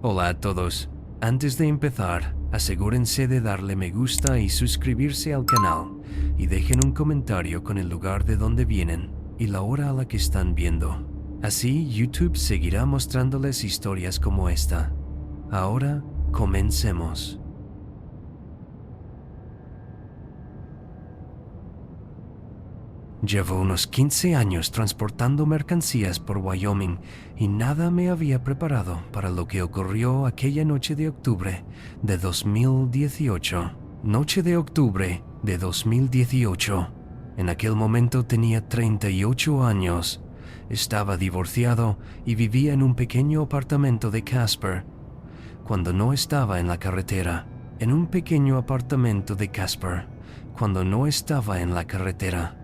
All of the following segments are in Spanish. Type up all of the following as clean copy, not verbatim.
Hola a todos. Antes de empezar, asegúrense de darle me gusta y suscribirse al canal. Y dejen un comentario con el lugar de donde vienen y la hora a la que están viendo. Así, YouTube seguirá mostrándoles historias como esta. Ahora, comencemos. Llevo unos 15 años transportando mercancías por Wyoming y nada me había preparado para lo que ocurrió aquella noche de octubre de 2018. Noche de octubre de 2018. En aquel momento tenía 38 años. Estaba divorciado y vivía en un pequeño apartamento de Casper. Cuando no estaba en la carretera. En un pequeño apartamento de Casper. Cuando no estaba en la carretera.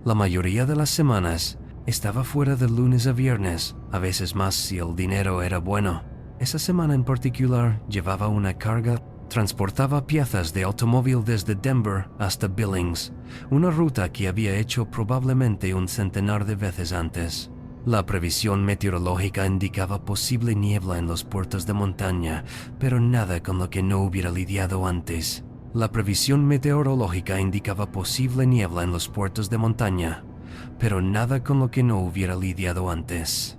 La mayoría de las semanas estaba fuera de lunes a viernes, a veces más si el dinero era bueno. Esa semana en particular llevaba una carga, transportaba piezas de automóvil desde Denver hasta Billings, una ruta que había hecho probablemente un centenar de veces antes. La previsión meteorológica indicaba posible niebla en los puertos de montaña, pero nada con lo que no hubiera lidiado antes. La previsión meteorológica indicaba posible niebla en los puertos de montaña, pero nada con lo que no hubiera lidiado antes.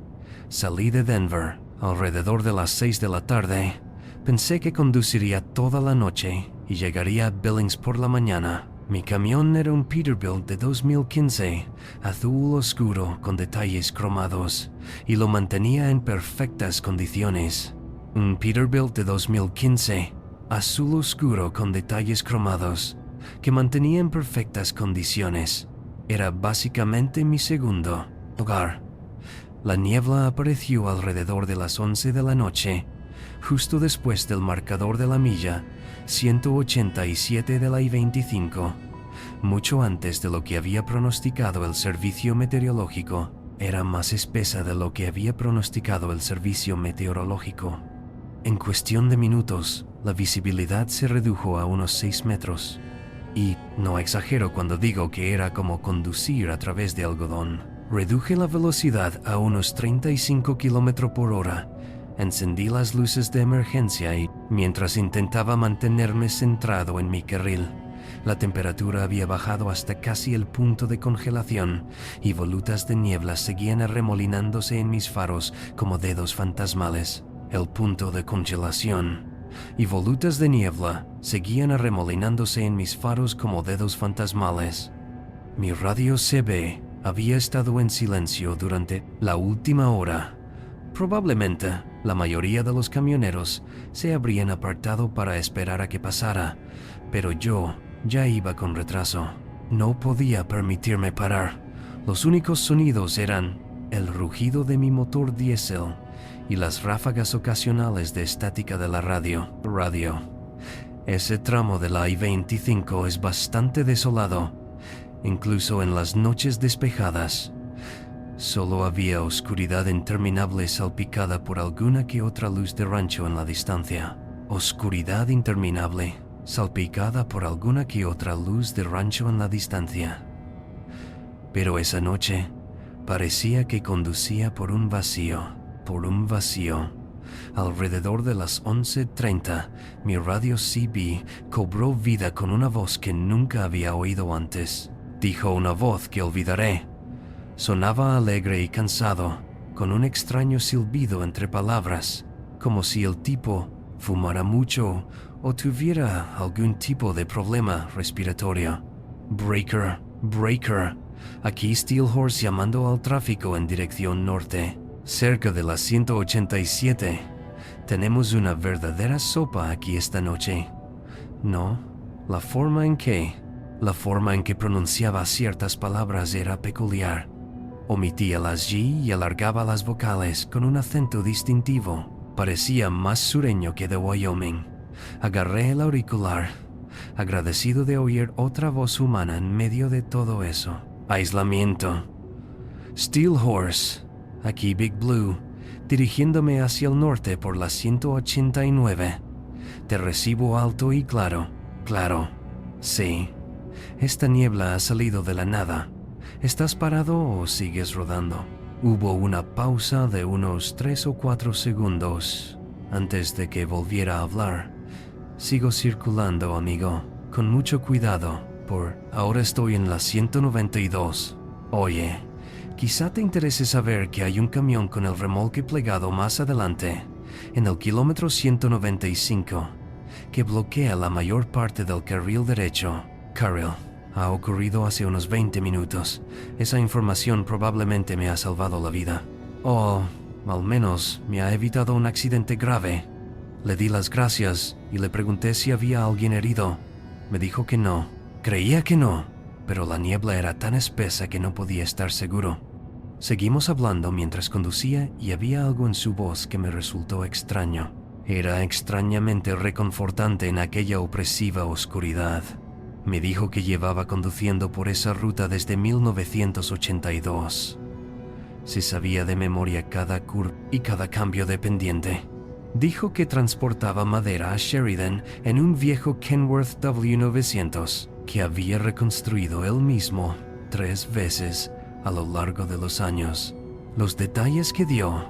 Salí de Denver alrededor de las 6 de la tarde. Pensé que conduciría toda la noche y llegaría a Billings por la mañana. Mi camión era un Peterbilt de 2015, azul oscuro con detalles cromados, y lo mantenía en perfectas condiciones. Un Peterbilt de 2015, azul oscuro con detalles cromados, que mantenía en perfectas condiciones. Era básicamente mi segundo hogar. La niebla apareció alrededor de las 11 de la noche, justo después del marcador de la milla 187 de la I-25, mucho antes de lo que había pronosticado el servicio meteorológico. Era más espesa de lo que había pronosticado el servicio meteorológico. En cuestión de minutos, la visibilidad se redujo a unos 6 metros. Y no exagero cuando digo que era como conducir a través de algodón. Reduje la velocidad a unos 35 km por hora. Encendí las luces de emergencia y, mientras intentaba mantenerme centrado en mi carril, la temperatura había bajado hasta casi el punto de congelación y volutas de niebla seguían arremolinándose en mis faros como dedos fantasmales. El punto de congelación y volutas de niebla seguían arremolinándose en mis faros como dedos fantasmales. Mi radio CB había estado en silencio durante la última hora. Probablemente la mayoría de los camioneros se habrían apartado para esperar a que pasara, pero yo ya iba con retraso. No podía permitirme parar. Los únicos sonidos eran el rugido de mi motor diésel y las ráfagas ocasionales de estática de la radio. Ese tramo de la I-25 es bastante desolado, incluso en las noches despejadas. Solo había oscuridad interminable salpicada por alguna que otra luz de rancho en la distancia. Oscuridad interminable, salpicada por alguna que otra luz de rancho en la distancia. Pero esa noche parecía que conducía por un vacío. Alrededor de las 11:30, mi radio CB cobró vida con una voz que nunca había oído antes. Dijo una voz que olvidaré. Sonaba alegre y cansado, con un extraño silbido entre palabras, como si el tipo fumara mucho o tuviera algún tipo de problema respiratorio. Breaker. Aquí Steel Horse llamando al tráfico en dirección norte. Cerca de las 187. Tenemos una verdadera sopa aquí esta noche. No, la forma en que pronunciaba ciertas palabras era peculiar. Omitía las G y alargaba las vocales con un acento distintivo. Parecía más sureño que de Wyoming. Agarré el auricular, agradecido de oír otra voz humana en medio de todo eso. Aislamiento. Steel Horse. Aquí Big Blue, dirigiéndome hacia el norte por la 189. Te recibo alto y claro. Claro. Sí. Esta niebla ha salido de la nada. ¿Estás parado o sigues rodando? Hubo una pausa de unos 3 o 4 segundos. antes de que volviera a hablar. Sigo circulando, amigo, con mucho cuidado, ahora estoy en la 192. Oye, quizá te interese saber que hay un camión con el remolque plegado más adelante, en el kilómetro 195, que bloquea la mayor parte del carril derecho. Carril. Ha ocurrido hace unos 20 minutos. Esa información probablemente me ha salvado la vida. O, al menos, me ha evitado un accidente grave. Le di las gracias y le pregunté si había alguien herido. Me dijo que no. Creía que no, pero la niebla era tan espesa que no podía estar seguro. Seguimos hablando mientras conducía y había algo en su voz que me resultó extraño. Era extrañamente reconfortante en aquella opresiva oscuridad. Me dijo que llevaba conduciendo por esa ruta desde 1982. Se sabía de memoria cada curva y cada cambio de pendiente. Dijo que transportaba madera a Sheridan en un viejo Kenworth W900 que había reconstruido él mismo 3 veces a lo largo de los años. Los detalles que dio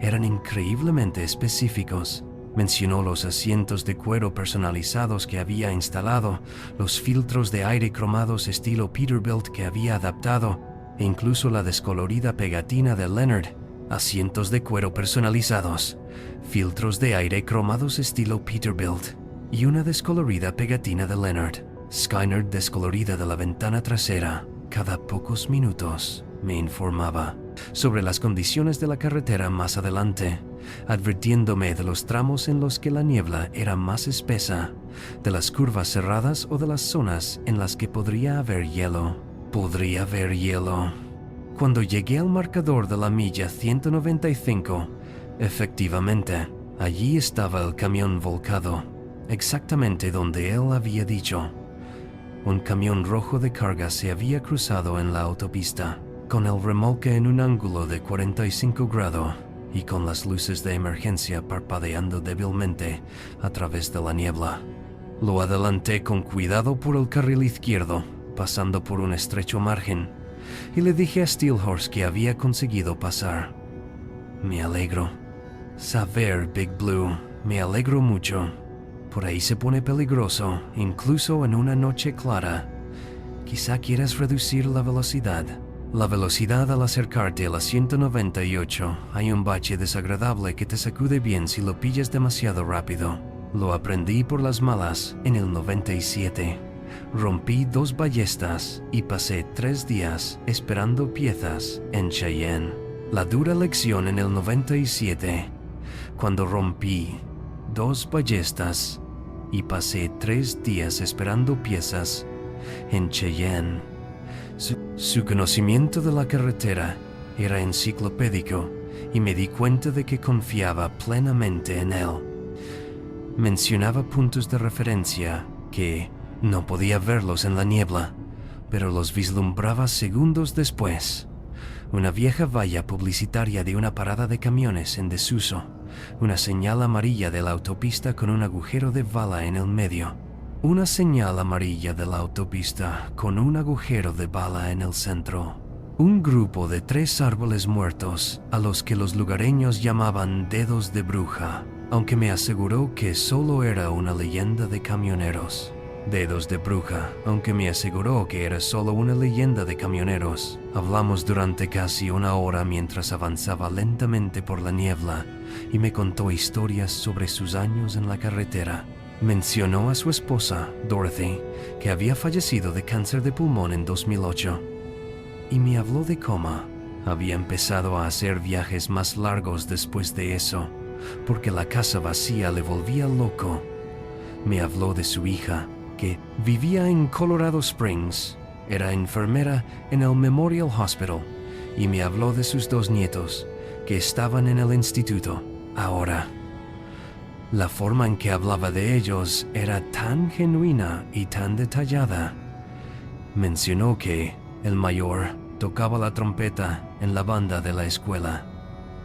eran increíblemente específicos. Mencionó los asientos de cuero personalizados que había instalado, los filtros de aire cromados estilo Peterbilt que había adaptado, e incluso la descolorida pegatina de Leonard. Asientos de cuero personalizados, filtros de aire cromados estilo Peterbilt y una descolorida pegatina de Leonard. Skyner descolorida de la ventana trasera. Cada pocos minutos me informaba sobre las condiciones de la carretera más adelante, advirtiéndome de los tramos en los que la niebla era más espesa, de las curvas cerradas o de las zonas en las que podría haber hielo. Cuando llegué al marcador de la milla 195, efectivamente, allí estaba el camión volcado, exactamente donde él había dicho. Un camión rojo de carga se había cruzado en la autopista, con el remolque en un ángulo de 45 grados y con las luces de emergencia parpadeando débilmente a través de la niebla. Lo adelanté con cuidado por el carril izquierdo, pasando por un estrecho margen, y le dije a Steelhorse que había conseguido pasar. Me alegro. Saber, Big Blue, me alegro mucho. Por ahí se pone peligroso, incluso en una noche clara. Quizá quieras reducir la velocidad. La velocidad al acercarte a la 198, hay un bache desagradable que te sacude bien si lo pillas demasiado rápido. Lo aprendí por las malas en el 97. Rompí 2 ballestas y pasé 3 días esperando piezas en Cheyenne. La dura lección en el 97, cuando rompí 2 ballestas y pasé 3 días esperando piezas en Cheyenne. Su conocimiento de la carretera era enciclopédico y me di cuenta de que confiaba plenamente en él. Mencionaba puntos de referencia que no podía verlos en la niebla, pero los vislumbraba segundos después. Una vieja valla publicitaria de una parada de camiones en desuso, una señal amarilla de la autopista con un agujero de bala en el medio. Una señal amarilla de la autopista con un agujero de bala en el centro. Un grupo de 3 árboles muertos a los que los lugareños llamaban dedos de bruja, aunque me aseguró que solo era una leyenda de camioneros. Dedos de bruja, aunque me aseguró que era solo una leyenda de camioneros. Hablamos durante casi 1 hora mientras avanzaba lentamente por la niebla y me contó historias sobre sus años en la carretera. Mencionó a su esposa, Dorothy, que había fallecido de cáncer de pulmón en 2008. Y me habló de cómo había empezado a hacer viajes más largos después de eso, porque la casa vacía le volvía loco. Me habló de su hija, que vivía en Colorado Springs, era enfermera en el Memorial Hospital, y me habló de sus 2 nietos, que estaban en el instituto ahora. La forma en que hablaba de ellos era tan genuina y tan detallada. Mencionó que el mayor tocaba la trompeta en la banda de la escuela.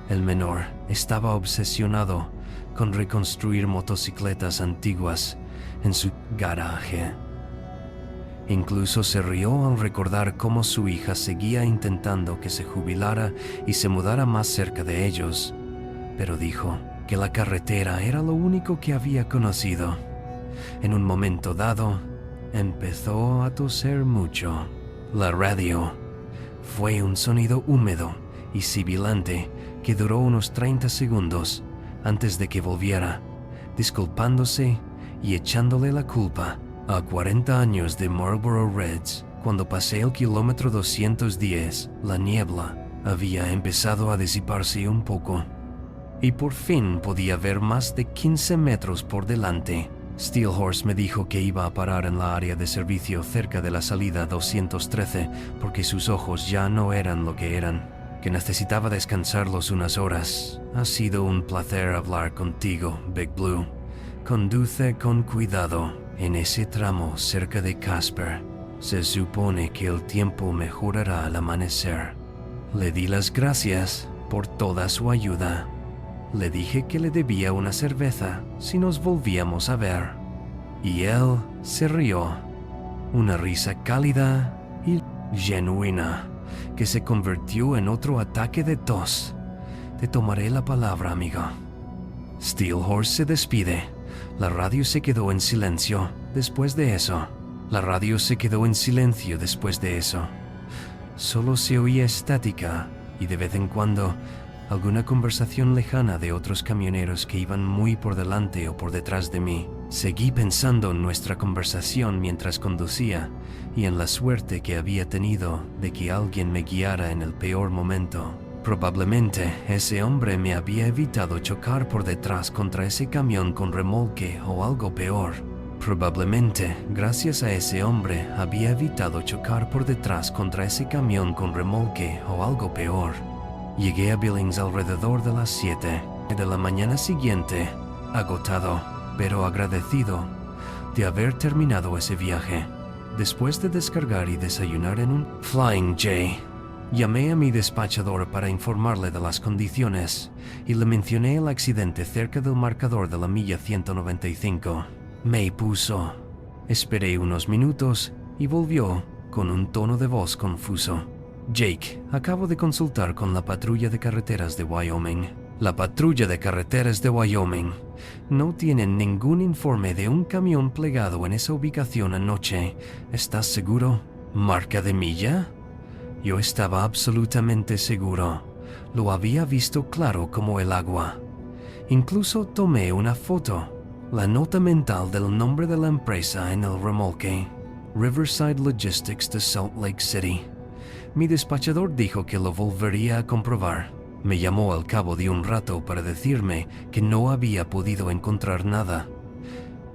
El menor estaba obsesionado con reconstruir motocicletas antiguas en su garaje. Incluso se rió al recordar cómo su hija seguía intentando que se jubilara y se mudara más cerca de ellos, pero dijo, que la carretera era lo único que había conocido. En un momento dado, empezó a toser mucho. La radio fue un sonido húmedo y sibilante que duró unos 30 segundos antes de que volviera, disculpándose y echándole la culpa a 40 años de Marlboro Reds. Cuando pasé el kilómetro 210, la niebla había empezado a disiparse un poco y por fin podía ver más de 15 metros por delante. Steelhorse me dijo que iba a parar en la área de servicio cerca de la salida 213 porque sus ojos ya no eran lo que eran, que necesitaba descansarlos unas horas. Ha sido un placer hablar contigo, Big Blue. Conduce con cuidado en ese tramo cerca de Casper. Se supone que el tiempo mejorará al amanecer. Le di las gracias por toda su ayuda. Le dije que le debía una cerveza si nos volvíamos a ver. Y él se rió. Una risa cálida y genuina que se convirtió en otro ataque de tos. Te tomaré la palabra, amigo. Steelhorse se despide. La radio se quedó en silencio después de eso. Solo se oía estática y de vez en cuando alguna conversación lejana de otros camioneros que iban muy por delante o por detrás de mí. Seguí pensando en nuestra conversación mientras conducía y en la suerte que había tenido de que alguien me guiara en el peor momento. Probablemente ese hombre me había evitado chocar por detrás contra ese camión con remolque o algo peor. Probablemente, gracias a ese hombre, había evitado chocar por detrás contra ese camión con remolque o algo peor. Llegué a Billings alrededor de las 7 de la mañana siguiente, agotado, pero agradecido de haber terminado ese viaje. Después de descargar y desayunar en un Flying J, llamé a mi despachador para informarle de las condiciones y le mencioné el accidente cerca del marcador de la milla 195. Me puso. Esperé unos minutos y volvió con un tono de voz confuso. Jake, acabo de consultar con la patrulla de carreteras de Wyoming. La patrulla de carreteras de Wyoming no tiene ningún informe de un camión plegado en esa ubicación anoche. ¿Estás seguro? ¿Marca de milla? Yo estaba absolutamente seguro. Lo había visto claro como el agua. Incluso tomé una foto. La nota mental del nombre de la empresa en el remolque. Riverside Logistics de Salt Lake City. Mi despachador dijo que lo volvería a comprobar. Me llamó al cabo de un rato para decirme que no había podido encontrar nada.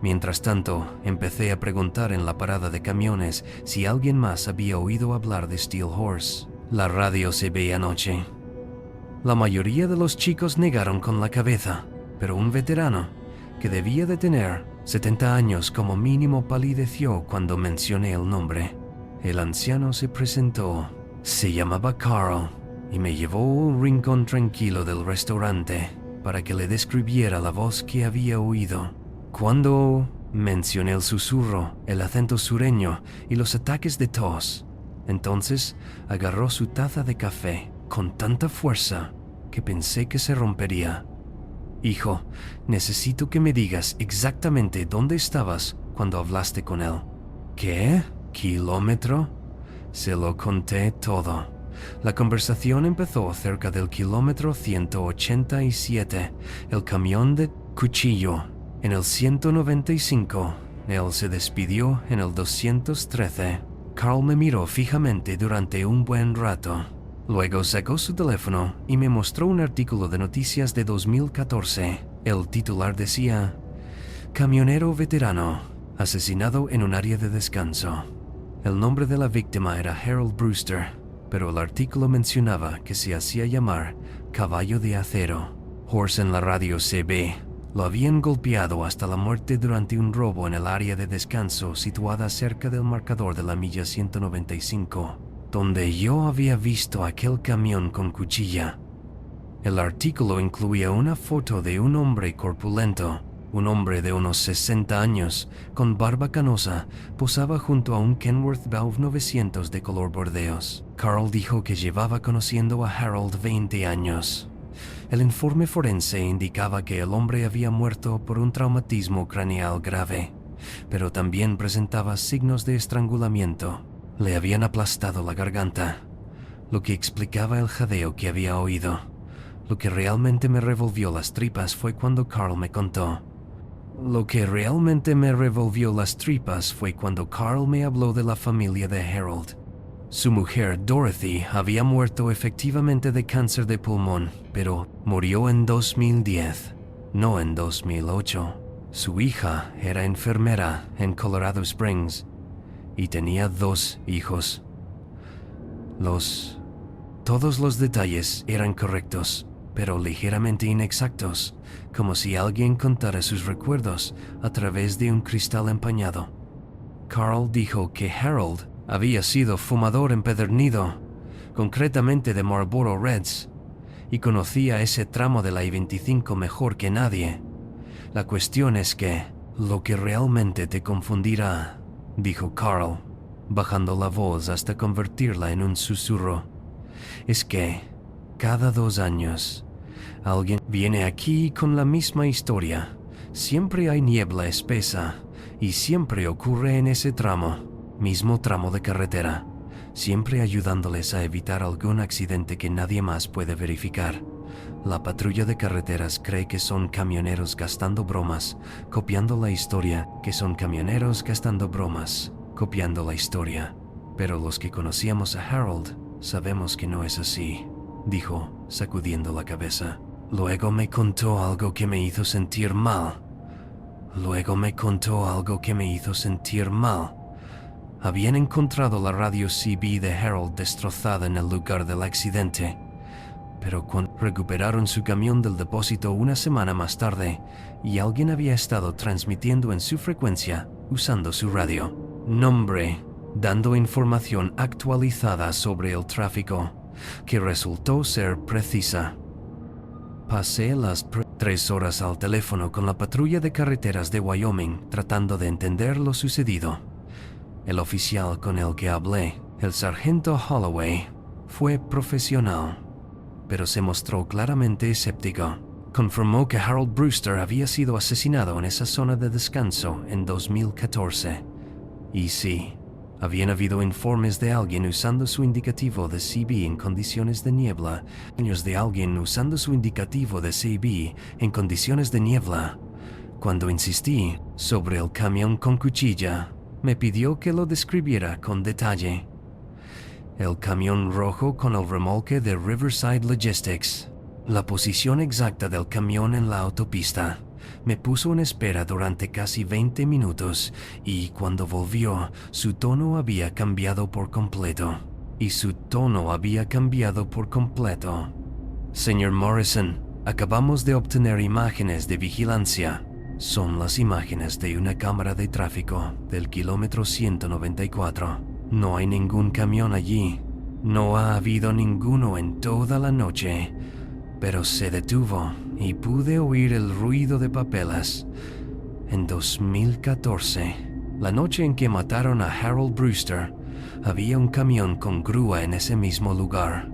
Mientras tanto, empecé a preguntar en la parada de camiones si alguien más había oído hablar de Steelhorse. La radio se ve anoche. La mayoría de los chicos negaron con la cabeza, pero un veterano, que debía de tener 70 años como mínimo, palideció cuando mencioné el nombre. El anciano se presentó. Se llamaba Carl y me llevó a un rincón tranquilo del restaurante para que le describiera la voz que había oído. Cuando mencioné el susurro, el acento sureño y los ataques de tos, entonces agarró su taza de café con tanta fuerza que pensé que se rompería. Hijo, necesito que me digas exactamente dónde estabas cuando hablaste con él. ¿Qué? ¿Kilómetro? Se lo conté todo. La conversación empezó cerca del kilómetro 187, el camión de cuchillo. En el 195, él se despidió en el 213. Carl me miró fijamente durante un buen rato. Luego sacó su teléfono y me mostró un artículo de noticias de 2014. El titular decía: camionero veterano, asesinado en un área de descanso. El nombre de la víctima era Harold Brewster, pero el artículo mencionaba que se hacía llamar Caballo de Acero. Horse en la radio CB lo habían golpeado hasta la muerte durante un robo en el área de descanso situada cerca del marcador de la milla 195, donde yo había visto aquel camión con cuchilla. El artículo incluía una foto de un hombre corpulento. Un hombre de unos 60 años, con barba canosa, posaba junto a un Kenworth Valve 900 de color bordeos. Carl dijo que llevaba conociendo a Harold 20 años. El informe forense indicaba que el hombre había muerto por un traumatismo craneal grave, pero también presentaba signos de estrangulamiento. Le habían aplastado la garganta, lo que explicaba el jadeo que había oído. Lo que realmente me revolvió las tripas fue cuando Carl me contó. Carl me habló de la familia de Harold. Su mujer, Dorothy, había muerto efectivamente de cáncer de pulmón, pero murió en 2010, no en 2008. Su hija era enfermera en Colorado Springs y tenía 2 hijos. Todos los detalles eran correctos, pero ligeramente inexactos, como si alguien contara sus recuerdos a través de un cristal empañado. Carl dijo que Harold había sido fumador empedernido, concretamente de Marlboro Reds, y conocía ese tramo de la I-25 mejor que nadie. La cuestión es que lo que realmente te confundirá, dijo Carl, bajando la voz hasta convertirla en un susurro, es que cada 2 años alguien viene aquí con la misma historia. Siempre hay niebla espesa y siempre ocurre en ese mismo tramo de carretera, siempre ayudándoles a evitar algún accidente que nadie más puede verificar. La patrulla de carreteras cree que son camioneros gastando bromas, copiando la historia, Pero los que conocíamos a Harold sabemos que no es así, dijo, sacudiendo la cabeza. Luego me contó algo que me hizo sentir mal. Habían encontrado la radio CB de Harold destrozada en el lugar del accidente, pero cuando recuperaron su camión del depósito una semana más tarde, y alguien había estado transmitiendo en su frecuencia usando su radio. Nombre, dando información actualizada sobre el tráfico, que resultó ser precisa. Pasé las 3 horas al teléfono con la patrulla de carreteras de Wyoming tratando de entender lo sucedido. El oficial con el que hablé, el sargento Holloway, fue profesional, pero se mostró claramente escéptico. Confirmó que Harold Brewster había sido asesinado en esa zona de descanso en 2014. Y sí, habían habido informes de alguien usando su indicativo de CB en condiciones de niebla. Cuando insistí sobre el camión con cuchilla, me pidió que lo describiera con detalle. El camión rojo con el remolque de Riverside Logistics. La posición exacta del camión en la autopista. Me puso en espera durante casi 20 minutos y cuando volvió, su tono había cambiado por completo. Señor Morrison, acabamos de obtener imágenes de vigilancia. Son las imágenes de una cámara de tráfico del kilómetro 194. No hay ningún camión allí. No ha habido ninguno en toda la noche. Pero se detuvo y pude oír el ruido de papelas. En 2014, la noche en que mataron a Harold Brewster, había un camión con grúa en ese mismo lugar.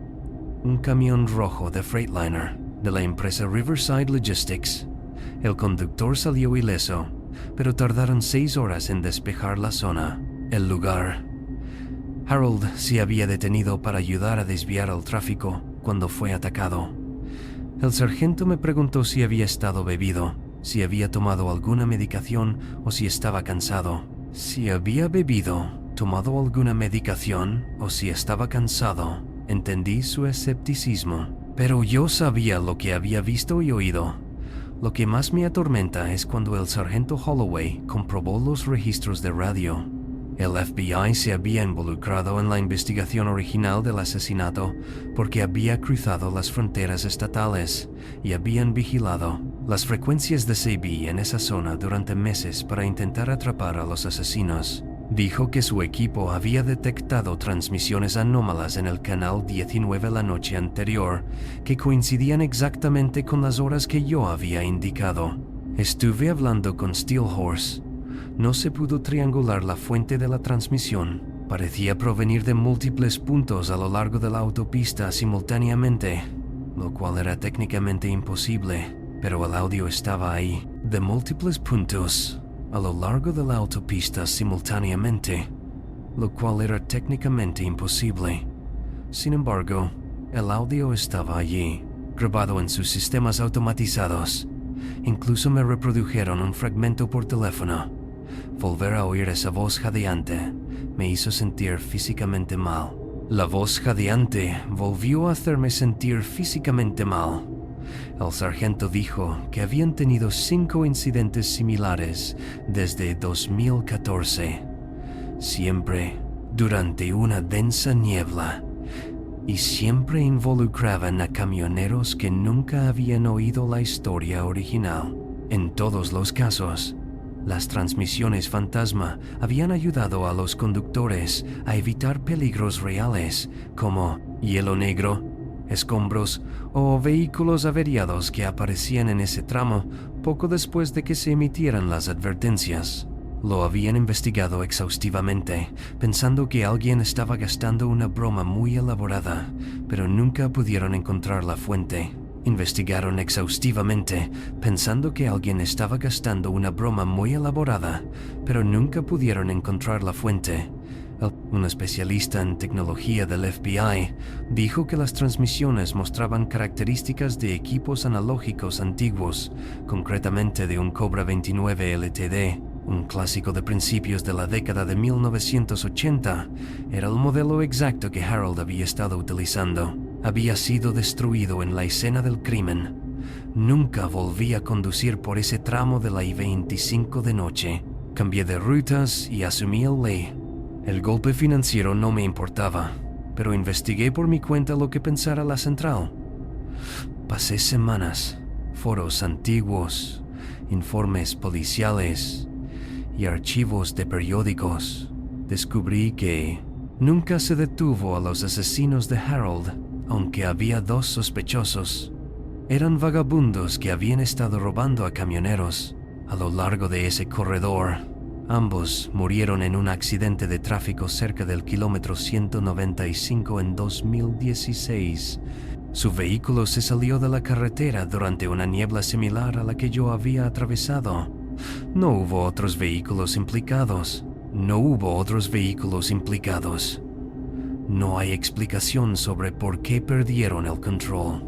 Un camión rojo de Freightliner de la empresa Riverside Logistics. El conductor salió ileso, pero tardaron 6 horas en despejar la zona, el lugar. Harold se había detenido para ayudar a desviar el tráfico cuando fue atacado. El sargento me preguntó si había estado bebido, si había tomado alguna medicación o si estaba cansado. Si había bebido, tomado alguna medicación o si estaba cansado, entendí su escepticismo. Pero yo sabía lo que había visto y oído. Lo que más me atormenta es cuando el sargento Holloway comprobó los registros de radio. El FBI se había involucrado en la investigación original del asesinato porque había cruzado las fronteras estatales y habían vigilado las frecuencias de CB en esa zona durante meses para intentar atrapar a los asesinos. Dijo que su equipo había detectado transmisiones anómalas en el canal 19 la noche anterior que coincidían exactamente con las horas que yo había indicado. Estuve hablando con Steelhorse. No se pudo triangular la fuente de la transmisión. Parecía provenir de múltiples puntos a lo largo de la autopista simultáneamente. lo cual era técnicamente imposible, pero el audio estaba ahí, de múltiples puntos, a lo largo de la autopista simultáneamente, lo cual era técnicamente imposible. Sin embargo, el audio estaba allí, grabado en sus sistemas automatizados. Incluso me reprodujeron un fragmento por teléfono. Volver a oír esa voz jadeante me hizo sentir físicamente mal. La voz jadeante volvió a hacerme sentir físicamente mal. El sargento dijo que habían tenido 5 incidentes similares desde 2014, siempre durante una densa niebla, y siempre involucraban a camioneros que nunca habían oído la historia original. En todos los casos, las transmisiones fantasma habían ayudado a los conductores a evitar peligros reales como hielo negro, escombros o vehículos averiados que aparecían en ese tramo poco después de que se emitieran las advertencias. Lo habían investigado exhaustivamente, pensando que alguien estaba gastando una broma muy elaborada, pero nunca pudieron encontrar la fuente. Investigaron exhaustivamente, pensando que alguien estaba gastando una broma muy elaborada, pero nunca pudieron encontrar la fuente. Un especialista en tecnología del FBI dijo que las transmisiones mostraban características de equipos analógicos antiguos, concretamente de un Cobra 29 LTD, un clásico de principios de la década de 1980. Era el modelo exacto que Harold había estado utilizando. Había sido destruido en la escena del crimen. Nunca volví a conducir por ese tramo de la I-25 de noche. Cambié de rutas y asumí el ley. El golpe financiero no me importaba, pero investigué por mi cuenta lo que pensara la central. Pasé semanas, foros antiguos, informes policiales y archivos de periódicos. Descubrí que nunca se detuvo a los asesinos de Harold, aunque había 2 sospechosos. Eran vagabundos que habían estado robando a camioneros a lo largo de ese corredor. Ambos murieron en un accidente de tráfico cerca del kilómetro 195 en 2016. Su vehículo se salió de la carretera durante una niebla similar a la que yo había atravesado. No hubo otros vehículos implicados. No hay explicación sobre por qué perdieron el control.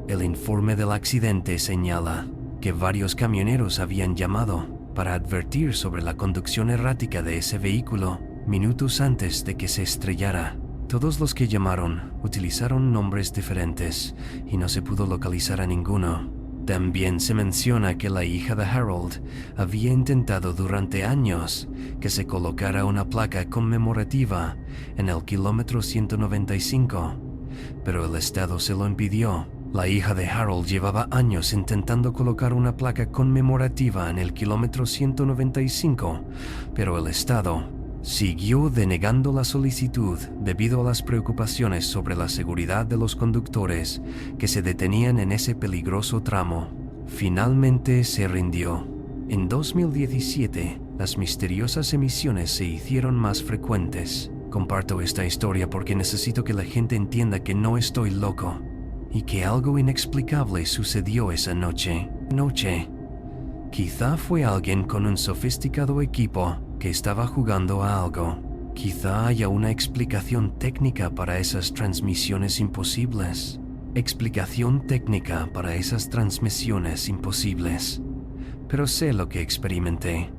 El informe del accidente señala que varios camioneros habían llamado para advertir sobre la conducción errática de ese vehículo minutos antes de que se estrellara. Todos los que llamaron utilizaron nombres diferentes y no se pudo localizar a ninguno. También se menciona que la hija de Harold había intentado durante años que se colocara una placa conmemorativa en el kilómetro 195, pero el Estado se lo impidió. La hija de Harold llevaba años intentando colocar una placa conmemorativa en el kilómetro 195, pero el Estado siguió denegando la solicitud debido a las preocupaciones sobre la seguridad de los conductores que se detenían en ese peligroso tramo. Finalmente se rindió. En 2017, las misteriosas emisiones se hicieron más frecuentes. Comparto esta historia porque necesito que la gente entienda que no estoy loco y que algo inexplicable sucedió esa noche. Quizá fue alguien con un sofisticado equipo que estaba jugando a algo. Quizá haya una explicación técnica para esas transmisiones imposibles. Pero sé lo que experimenté.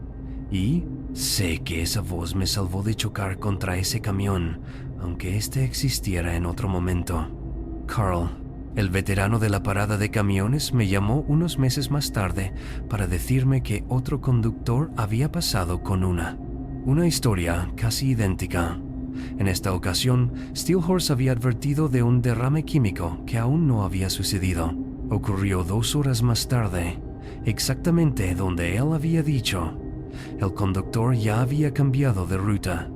Y sé que esa voz me salvó de chocar contra ese camión, aunque este existiera en otro momento. Carl, el veterano de la parada de camiones, me llamó unos meses más tarde para decirme que otro conductor había pasado con una historia casi idéntica. En esta ocasión, Steelhorse había advertido de un derrame químico que aún no había sucedido. Ocurrió 2 horas más tarde, exactamente donde él había dicho. El conductor ya había cambiado de ruta,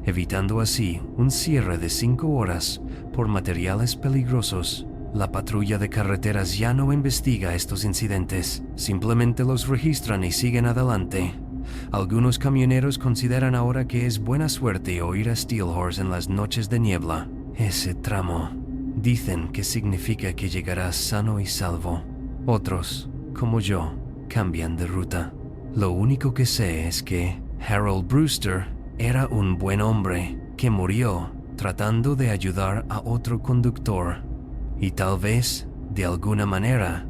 evitando así un cierre de 5 horas por materiales peligrosos. La patrulla de carreteras ya no investiga estos incidentes, simplemente los registran y siguen adelante. Algunos camioneros consideran ahora que es buena suerte oír a Steelhorse en las noches de niebla. Ese tramo Dicen que significa que llegarás sano y salvo. Otros, como yo, cambian de ruta. Lo único que sé es que Harold Brewster era un buen hombre que murió tratando de ayudar a otro conductor. Y tal vez, de alguna manera,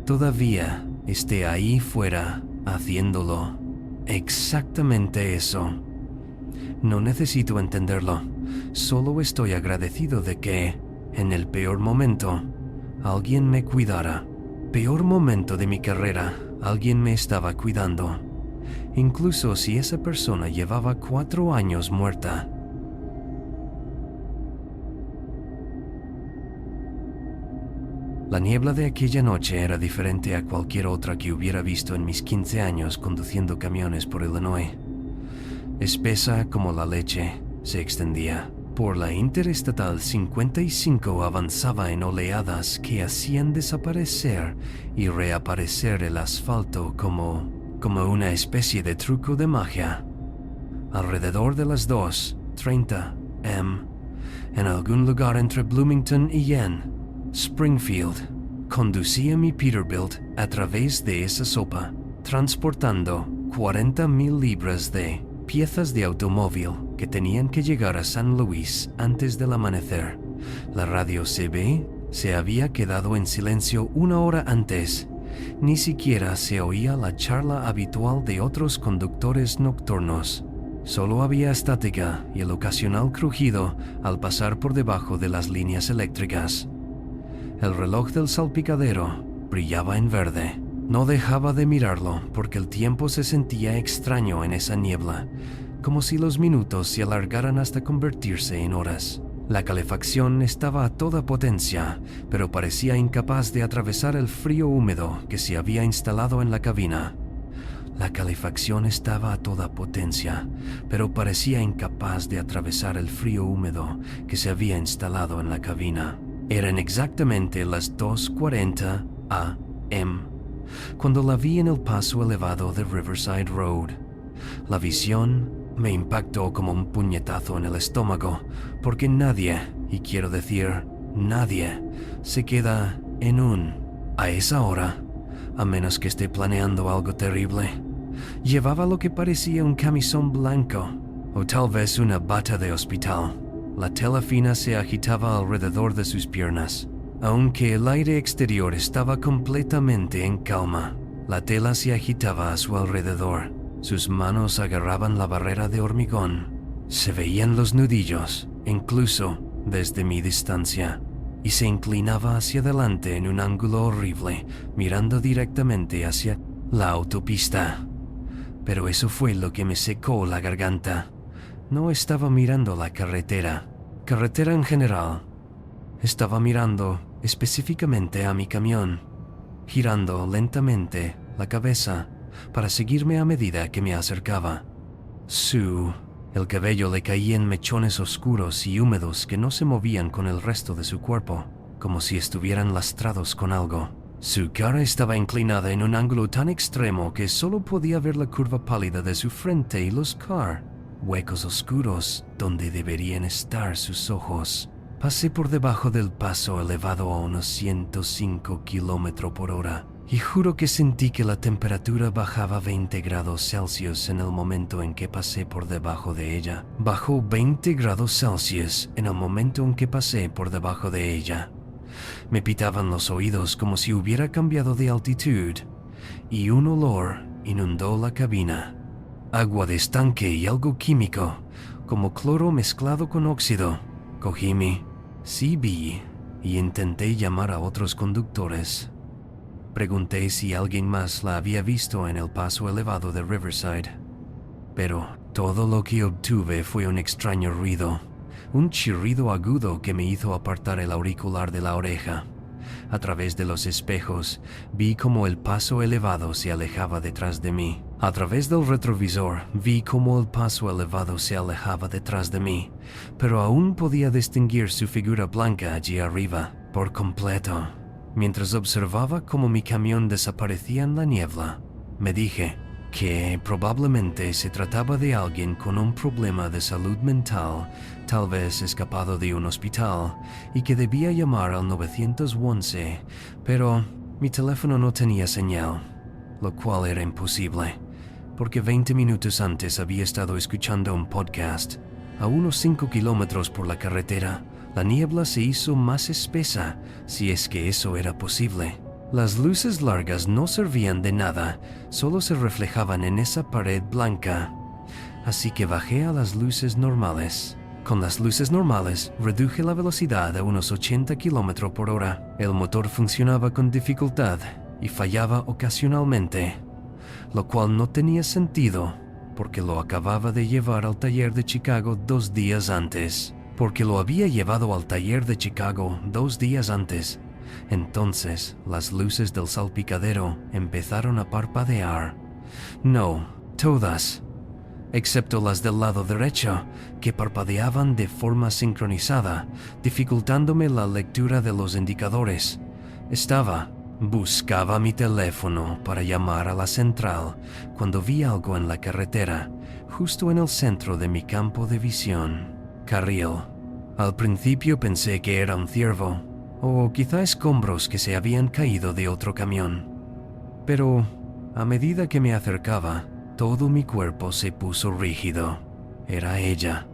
todavía esté ahí fuera haciéndolo. Exactamente eso. No necesito entenderlo. Solo estoy agradecido de que, en el peor momento, alguien me cuidara. Peor momento de mi carrera, alguien me estaba cuidando. Incluso si esa persona llevaba 4 años muerta. La niebla de aquella noche era diferente a cualquier otra que hubiera visto en mis 15 años conduciendo camiones por Illinois. Espesa como la leche, se extendía. Por la Interestatal 55 avanzaba en oleadas que hacían desaparecer y reaparecer el asfalto como una especie de truco de magia. Alrededor de las 2:30 am, en algún lugar entre Bloomington y Springfield, conducía mi Peterbilt a través de esa sopa, transportando 40,000 libras de piezas de automóvil que tenían que llegar a San Luis antes del amanecer. La radio CB se había quedado en silencio 1 hora antes. Ni siquiera se oía la charla habitual de otros conductores nocturnos. Solo había estática y el ocasional crujido al pasar por debajo de las líneas eléctricas. El reloj del salpicadero brillaba en verde. No dejaba de mirarlo porque el tiempo se sentía extraño en esa niebla, como si los minutos se alargaran hasta convertirse en horas. La calefacción estaba a toda potencia, pero parecía incapaz de atravesar el frío húmedo que se había instalado en la cabina. La calefacción estaba a toda potencia, pero parecía incapaz de atravesar el frío húmedo que se había instalado en la cabina. Eran exactamente las 2:40 am, cuando la vi en el paso elevado de Riverside Road. La visión me impactó como un puñetazo en el estómago, porque nadie, y quiero decir nadie, se queda a esa hora, a menos que esté planeando algo terrible. Llevaba lo que parecía un camisón blanco, o tal vez una bata de hospital. La tela fina se agitaba alrededor de sus piernas. Aunque el aire exterior estaba completamente en calma, la tela se agitaba a su alrededor. Sus manos agarraban la barrera de hormigón. Se veían los nudillos, incluso desde mi distancia, y se inclinaba hacia adelante en un ángulo horrible, mirando directamente hacia la autopista. Pero eso fue lo que me secó la garganta. No estaba mirando la carretera en general. Estaba mirando específicamente a mi camión, girando lentamente la cabeza para seguirme a medida que me acercaba. El cabello le caía en mechones oscuros y húmedos que no se movían con el resto de su cuerpo, como si estuvieran lastrados con algo. Su cara estaba inclinada en un ángulo tan extremo que solo podía ver la curva pálida de su frente y los huecos oscuros donde deberían estar sus ojos. Pasé por debajo del paso elevado a unos 105 km por hora y juro que sentí que la temperatura bajaba 20 grados Celsius en el momento en que pasé por debajo de ella. Bajó 20 grados Celsius en el momento en que pasé por debajo de ella. Me pitaban los oídos como si hubiera cambiado de altitud y un olor inundó la cabina. Agua de estanque y algo químico, como cloro mezclado con óxido. Cogí mi CB y intenté llamar a otros conductores. Pregunté si alguien más la había visto en el paso elevado de Riverside. Pero todo lo que obtuve fue un extraño ruido, un chirrido agudo que me hizo apartar el auricular de la oreja. A través de los espejos, vi cómo el paso elevado se alejaba detrás de mí. A través del retrovisor, vi cómo el paso elevado se alejaba detrás de mí, pero aún podía distinguir su figura blanca allí arriba, por completo. Mientras observaba cómo mi camión desaparecía en la niebla, me dije, que probablemente se trataba de alguien con un problema de salud mental, tal vez escapado de un hospital, y que debía llamar al 911, pero mi teléfono no tenía señal, lo cual era imposible, porque 20 minutos antes había estado escuchando un podcast. A unos 5 kilómetros por la carretera, la niebla se hizo más espesa, si es que eso era posible. Las luces largas no servían de nada, solo se reflejaban en esa pared blanca. Así que bajé a las luces normales. Con las luces normales, reduje la velocidad a unos 80 km por hora. El motor funcionaba con dificultad y fallaba ocasionalmente, lo cual no tenía sentido, porque lo acababa de llevar al taller de Chicago 2 días antes. Entonces, las luces del salpicadero empezaron a parpadear. No, todas, excepto las del lado derecho, que parpadeaban de forma sincronizada, dificultándome la lectura de los indicadores. Buscaba mi teléfono para llamar a la central cuando vi algo en la carretera, justo en el centro de mi campo de visión. Carril. Al principio pensé que era un ciervo, o quizá escombros que se habían caído de otro camión. Pero, a medida que me acercaba, todo mi cuerpo se puso rígido. Era ella,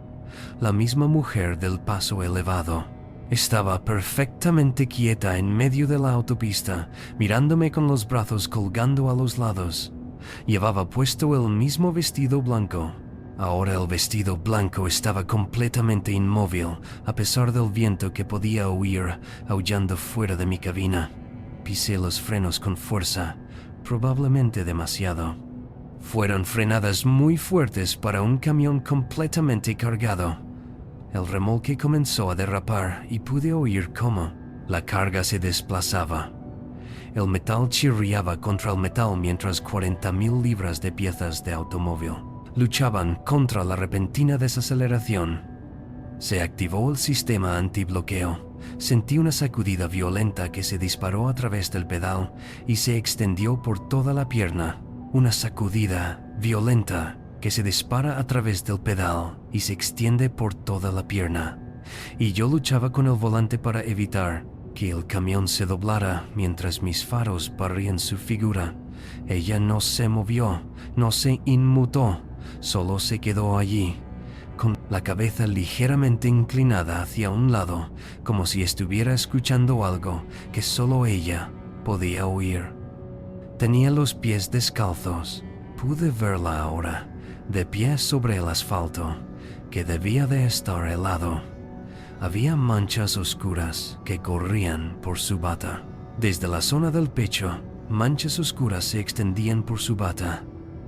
la misma mujer del paso elevado. Estaba perfectamente quieta en medio de la autopista, mirándome con los brazos colgando a los lados. Llevaba puesto el mismo vestido blanco. Ahora el vestido blanco estaba completamente inmóvil, a pesar del viento que podía oír aullando fuera de mi cabina. Pisé los frenos con fuerza, probablemente demasiado. Fueron frenadas muy fuertes para un camión completamente cargado. El remolque comenzó a derrapar y pude oír cómo la carga se desplazaba. El metal chirriaba contra el metal mientras 40,000 libras de piezas de automóvil luchaban contra la repentina desaceleración. Se activó el sistema antibloqueo. Sentí una sacudida violenta que se disparó a través del pedal y se extendió por toda la pierna. Una sacudida violenta que se dispara a través del pedal y se extiende por toda la pierna. Y yo luchaba con el volante para evitar que el camión se doblara mientras mis faros barrían su figura. Ella no se movió, no se inmutó, solo se quedó allí, con la cabeza ligeramente inclinada hacia un lado, como si estuviera escuchando algo que solo ella podía oír. Tenía los pies descalzos. Pude verla ahora, de pie sobre el asfalto, que debía de estar helado. Había manchas oscuras que corrían por su bata. Desde la zona del pecho, manchas oscuras se extendían por su bata.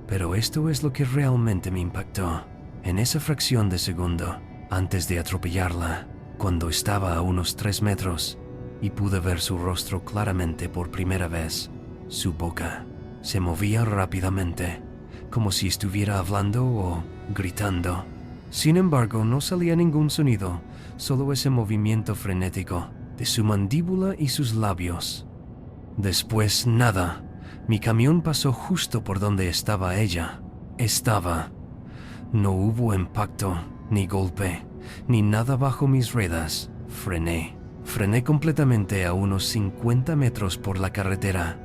Pero esto es lo que realmente me impactó. En esa fracción de segundo, antes de atropellarla, cuando estaba a unos 3 metros, y pude ver su rostro claramente por primera vez, su boca se movía rápidamente, como si estuviera hablando o gritando. Sin embargo, no salía ningún sonido, solo ese movimiento frenético de su mandíbula y sus labios. Después, nada. Mi camión pasó justo por donde estaba ella. No hubo impacto, ni golpe, ni nada bajo mis ruedas. Frené completamente a unos 50 metros por la carretera.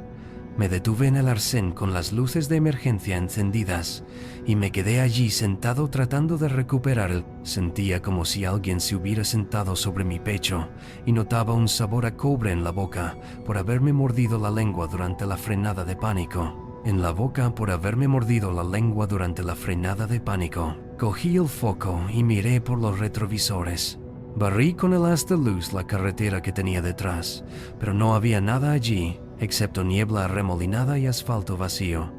Me detuve en el arcén con las luces de emergencia encendidas y me quedé allí sentado tratando de recuperar. Sentía como si alguien se hubiera sentado sobre mi pecho y notaba un sabor a cobre en la boca por haberme mordido la lengua durante la frenada de pánico. Cogí el foco y miré por los retrovisores. Barrí con el haz de luz la carretera que tenía detrás, pero no había nada allí, excepto niebla arremolinada y asfalto vacío.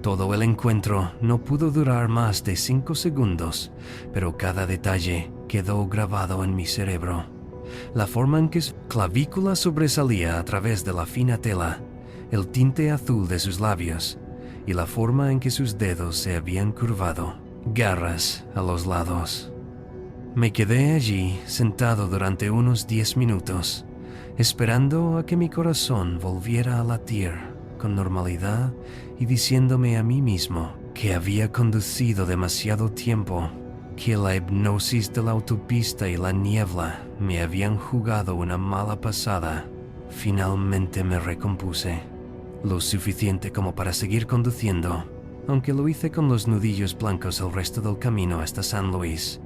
Todo el encuentro no pudo durar más de 5 segundos, pero cada detalle quedó grabado en mi cerebro. La forma en que su clavícula sobresalía a través de la fina tela, el tinte azul de sus labios y la forma en que sus dedos se habían curvado, garras a los lados. Me quedé allí sentado durante unos 10 minutos, esperando a que mi corazón volviera a latir con normalidad y diciéndome a mí mismo que había conducido demasiado tiempo, que la hipnosis de la autopista y la niebla me habían jugado una mala pasada. Finalmente me recompuse, lo suficiente como para seguir conduciendo, aunque lo hice con los nudillos blancos el resto del camino hasta San Luis,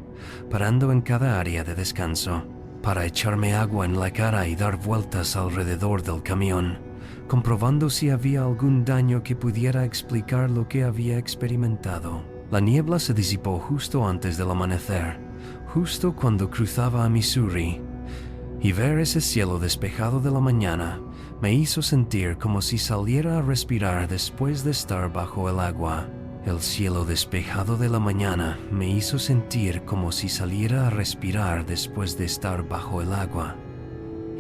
parando en cada área de descanso, para echarme agua en la cara y dar vueltas alrededor del camión, comprobando si había algún daño que pudiera explicar lo que había experimentado. La niebla se disipó justo antes del amanecer, justo cuando cruzaba a Missouri, y ver ese cielo despejado de la mañana me hizo sentir como si saliera a respirar después de estar bajo el agua. El cielo despejado de la mañana me hizo sentir como si saliera a respirar después de estar bajo el agua.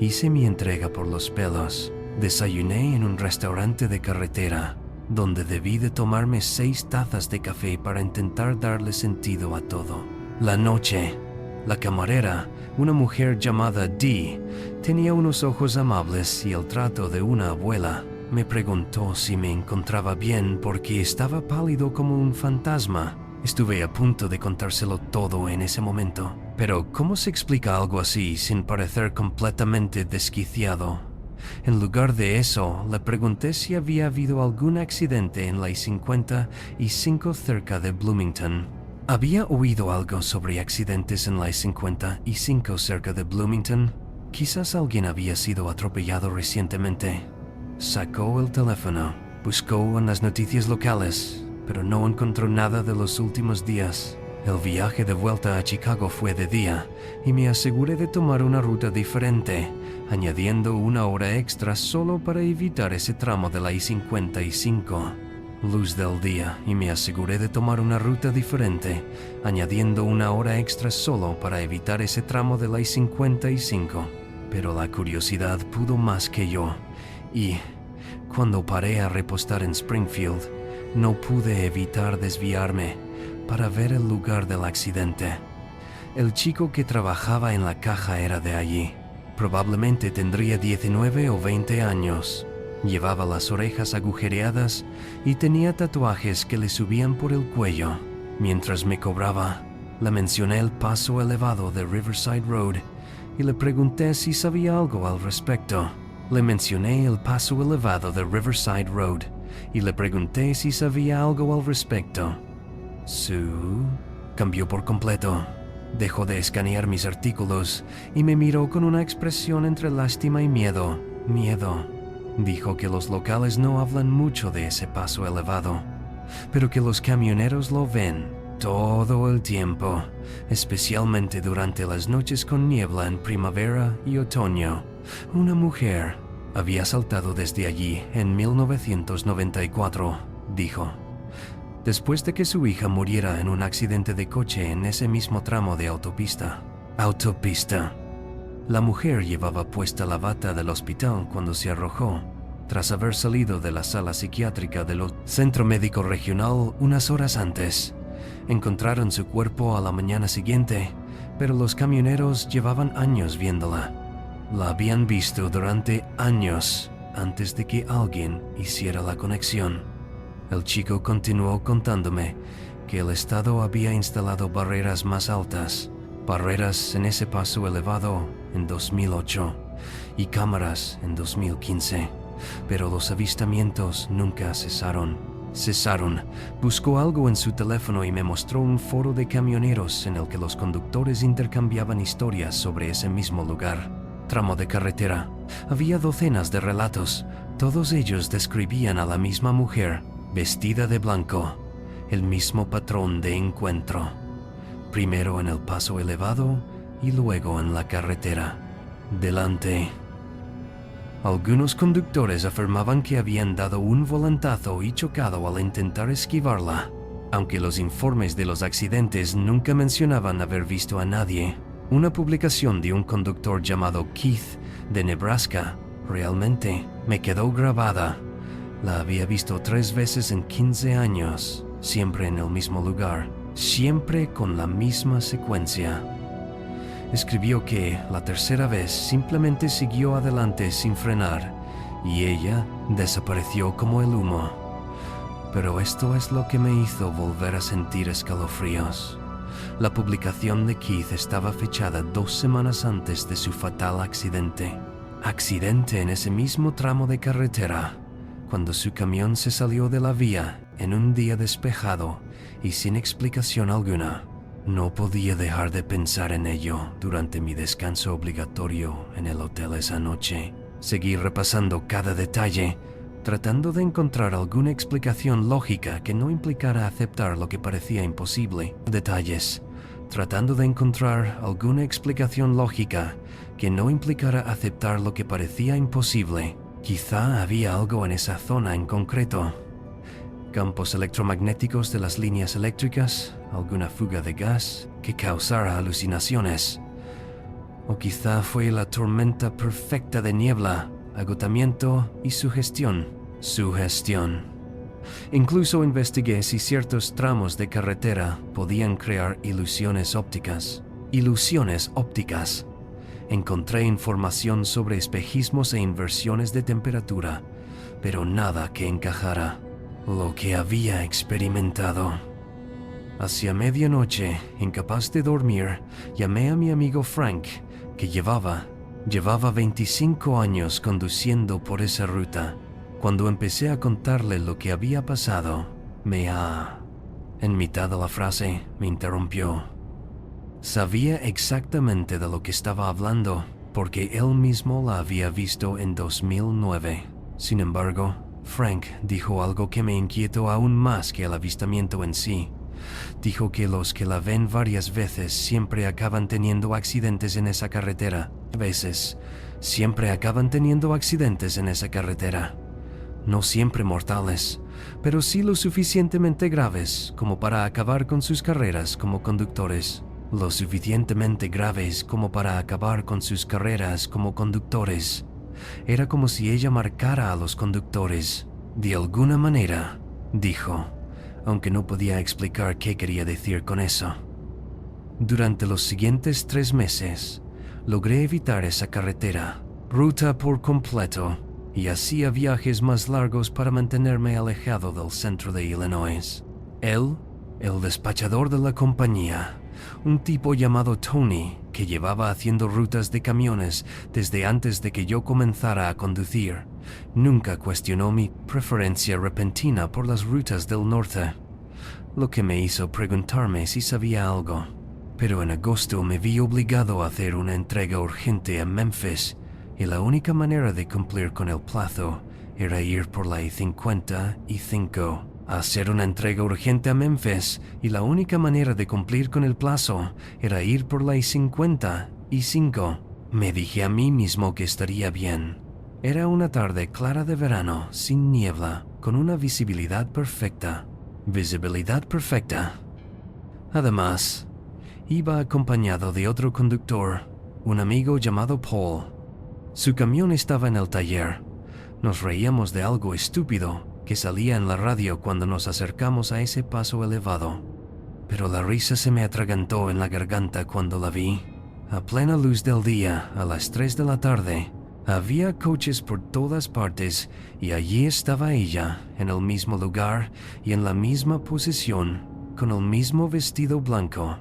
Hice mi entrega por los pelos. Desayuné en un restaurante de carretera, donde debí de tomarme 6 tazas de café para intentar darle sentido a todo. La noche, la camarera, una mujer llamada Dee, tenía unos ojos amables y el trato de una abuela. Me preguntó si me encontraba bien porque estaba pálido como un fantasma. Estuve a punto de contárselo todo en ese momento. Pero, ¿cómo se explica algo así sin parecer completamente desquiciado? En lugar de eso, le pregunté si había habido algún accidente en la I-55 cerca de Bloomington. ¿Había oído algo sobre accidentes en la I-55 cerca de Bloomington? Quizás alguien había sido atropellado recientemente. Sacó el teléfono, buscó en las noticias locales, pero no encontró nada de los últimos días. El viaje de vuelta a Chicago fue de día y me aseguré de tomar una ruta diferente, añadiendo una hora extra solo para evitar ese tramo de la I-55. Luz del día y me aseguré de tomar una ruta diferente, añadiendo una hora extra solo para evitar ese tramo de la I-55. Pero la curiosidad pudo más que yo, y cuando paré a repostar en Springfield, no pude evitar desviarme para ver el lugar del accidente. El chico que trabajaba en la caja era de allí. Probablemente tendría 19 o 20 años. Llevaba las orejas agujereadas y tenía tatuajes que le subían por el cuello. Mientras me cobraba, le mencioné el paso elevado de Riverside Road y le pregunté si sabía algo al respecto. Le mencioné el paso elevado de Riverside Road y le pregunté si sabía algo al respecto. Sue cambió por completo. Dejó de escanear mis artículos y me miró con una expresión entre lástima y miedo. Dijo que los locales no hablan mucho de ese paso elevado, pero que los camioneros lo ven todo el tiempo, especialmente durante las noches con niebla en primavera y otoño. Una mujer había saltado desde allí en 1994, dijo, después de que su hija muriera en un accidente de coche en ese mismo tramo de autopista. La mujer llevaba puesta la bata del hospital cuando se arrojó, tras haber salido de la sala psiquiátrica del Centro Médico Regional unas horas antes. Encontraron su cuerpo a la mañana siguiente, pero los camioneros llevaban años viéndola. La habían visto durante años antes de que alguien hiciera la conexión. El chico continuó contándome que el Estado había instalado barreras más altas, barreras en ese paso elevado en 2008 y cámaras en 2015, pero los avistamientos nunca cesaron. Buscó algo en su teléfono y me mostró un foro de camioneros en el que los conductores intercambiaban historias sobre ese mismo lugar. Tramo de carretera. Había docenas de relatos. Todos ellos describían a la misma mujer, vestida de blanco, el mismo patrón de encuentro. Primero en el paso elevado y luego en la carretera. Delante. Algunos conductores afirmaban que habían dado un volantazo y chocado al intentar esquivarla, aunque los informes de los accidentes nunca mencionaban haber visto a nadie. Una publicación de un conductor llamado Keith de Nebraska realmente me quedó grabada. La había visto 3 veces en 15 años, siempre en el mismo lugar, siempre con la misma secuencia. Escribió que la tercera vez simplemente siguió adelante sin frenar y ella desapareció como el humo. Pero esto es lo que me hizo volver a sentir escalofríos. La publicación de Keith estaba fechada 2 semanas antes de su fatal accidente. Accidente en ese mismo tramo de carretera, cuando su camión se salió de la vía en un día despejado y sin explicación alguna. No podía dejar de pensar en ello durante mi descanso obligatorio en el hotel esa noche. Seguí repasando cada detalle, tratando de encontrar alguna explicación lógica que no implicara aceptar lo que parecía imposible. Detalles, tratando de encontrar alguna explicación lógica que no implicara aceptar lo que parecía imposible. Quizá había algo en esa zona en concreto. Campos electromagnéticos de las líneas eléctricas, alguna fuga de gas que causara alucinaciones. O quizá fue la tormenta perfecta de niebla, agotamiento y sugestión. Incluso investigué si ciertos tramos de carretera podían crear ilusiones ópticas. Encontré información sobre espejismos e inversiones de temperatura, pero nada que encajara lo que había experimentado. Hacia medianoche, incapaz de dormir, llamé a mi amigo Frank, que llevaba 25 años conduciendo por esa ruta. Cuando empecé a contarle lo que había pasado, en mitad de la frase, me interrumpió. Sabía exactamente de lo que estaba hablando, porque él mismo la había visto en 2009. Sin embargo, Frank dijo algo que me inquietó aún más que el avistamiento en sí. Dijo que los que la ven varias veces siempre acaban teniendo accidentes en esa carretera. No siempre mortales, pero sí lo suficientemente graves como para acabar con sus carreras como conductores. Era como si ella marcara a los conductores. De alguna manera, dijo, aunque no podía explicar qué quería decir con eso. Durante los siguientes 3 meses, logré evitar esa carretera, ruta por completo, y hacía viajes más largos para mantenerme alejado del centro de Illinois. Él, el despachador de la compañía, un tipo llamado Tony, que llevaba haciendo rutas de camiones desde antes de que yo comenzara a conducir, nunca cuestionó mi preferencia repentina por las rutas del norte, lo que me hizo preguntarme si sabía algo. Pero en agosto me vi obligado a hacer una entrega urgente a Memphis, y la única manera de cumplir con el plazo era ir por la I-55. Hacer una entrega urgente a Memphis, y la única manera de cumplir con el plazo era ir por la I-55. Me dije a mí mismo que estaría bien. Era una tarde clara de verano, sin niebla, con una visibilidad perfecta. Además, iba acompañado de otro conductor, un amigo llamado Paul. Su camión estaba en el taller. Nos reíamos de algo estúpido que salía en la radio cuando nos acercamos a ese paso elevado. Pero la risa se me atragantó en la garganta cuando la vi. A plena luz del día, a las 3 de la tarde, había coches por todas partes y allí estaba ella, en el mismo lugar y en la misma posición, con el mismo vestido blanco.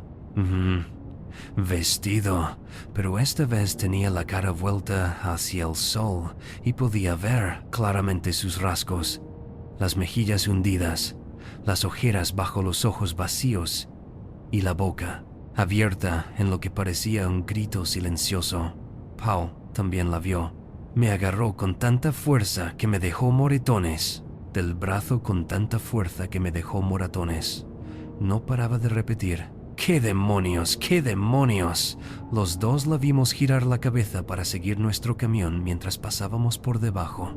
Vestido, pero esta vez tenía la cara vuelta hacia el sol y podía ver claramente sus rasgos, las mejillas hundidas, las ojeras bajo los ojos vacíos y la boca abierta en lo que parecía un grito silencioso. Paul también la vio. Me agarró con tanta fuerza que me dejó moretones, del brazo con tanta fuerza que me dejó moratones. No paraba de repetir: ¡qué demonios, qué demonios! Los dos la vimos girar la cabeza para seguir nuestro camión mientras pasábamos por debajo.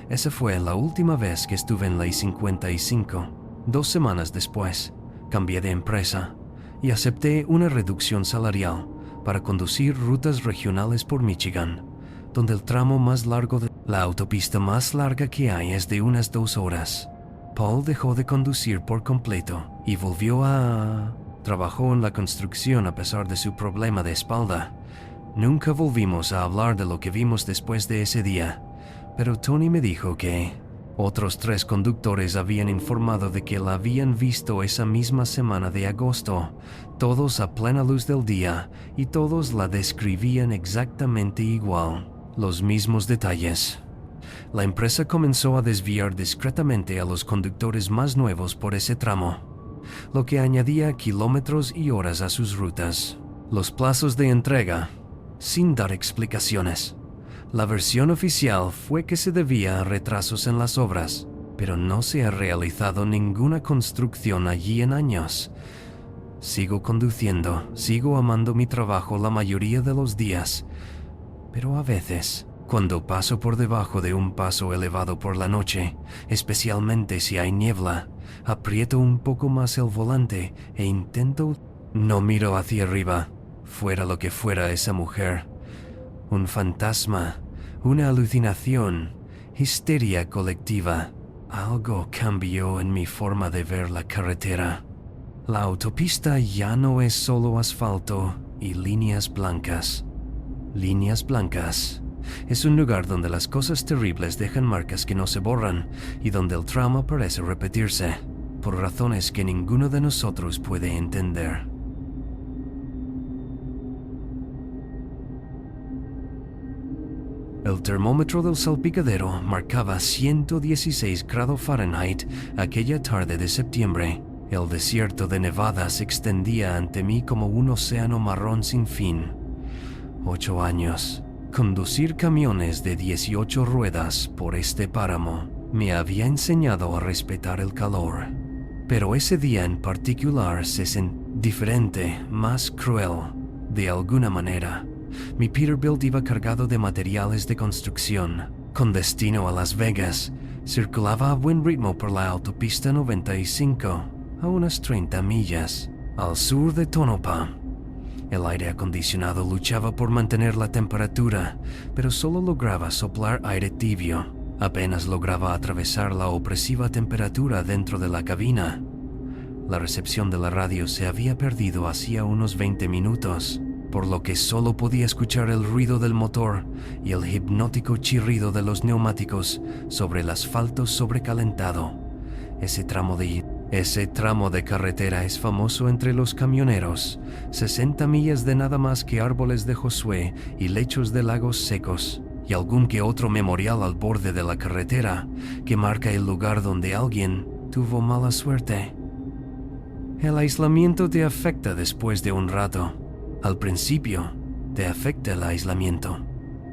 Esa fue la última vez que estuve en la I-55. 2 semanas después, cambié de empresa y acepté una reducción salarial para conducir rutas regionales por Michigan, donde el tramo más largo de la autopista más larga que hay es de unas 2 horas. Paul dejó de conducir por completo y volvió a... Trabajó en la construcción a pesar de su problema de espalda, Nunca volvimos a hablar de lo que vimos después de ese día, pero Tony me dijo que otros 3 conductores habían informado de que la habían visto esa misma semana de agosto, todos a plena luz del día, y todos la describían exactamente igual, los mismos detalles. La empresa comenzó a desviar discretamente a los conductores más nuevos por ese tramo, lo que añadía kilómetros y horas a sus rutas. Los plazos de entrega, sin dar explicaciones. La versión oficial fue que se debía a retrasos en las obras, pero no se ha realizado ninguna construcción allí en años. Sigo conduciendo, sigo amando mi trabajo la mayoría de los días, pero a veces, cuando paso por debajo de un paso elevado por la noche, especialmente si hay niebla, aprieto un poco más el volante e intento... No miro hacia arriba, fuera lo que fuera esa mujer. Un fantasma, una alucinación, histeria colectiva. Algo cambió en mi forma de ver la carretera. La autopista ya no es solo asfalto y líneas blancas. Líneas blancas. Es un lugar donde las cosas terribles dejan marcas que no se borran y donde el trauma parece repetirse, por razones que ninguno de nosotros puede entender. El termómetro del salpicadero marcaba 116 grados Fahrenheit aquella tarde de septiembre. El desierto de Nevada se extendía ante mí como un océano marrón sin fin. 8 años. Conducir camiones de 18 ruedas por este páramo me había enseñado a respetar el calor. Pero ese día en particular se sentía diferente, más cruel, de alguna manera. Mi Peterbilt iba cargado de materiales de construcción. Con destino a Las Vegas, circulaba a buen ritmo por la autopista 95, a unas 30 millas, al sur de Tonopah. El aire acondicionado luchaba por mantener la temperatura, pero solo lograba soplar aire tibio. Apenas lograba atravesar la opresiva temperatura dentro de la cabina. La recepción de la radio se había perdido hacía unos 20 minutos. Por lo que solo podía escuchar el ruido del motor y el hipnótico chirrido de los neumáticos sobre el asfalto sobrecalentado. Ese tramo de carretera es famoso entre los camioneros. 60 millas de nada más que árboles de Josué y lechos de lagos secos, y algún que otro memorial al borde de la carretera que marca el lugar donde alguien tuvo mala suerte. El aislamiento te afecta después de un rato. Al principio, te afecta el aislamiento.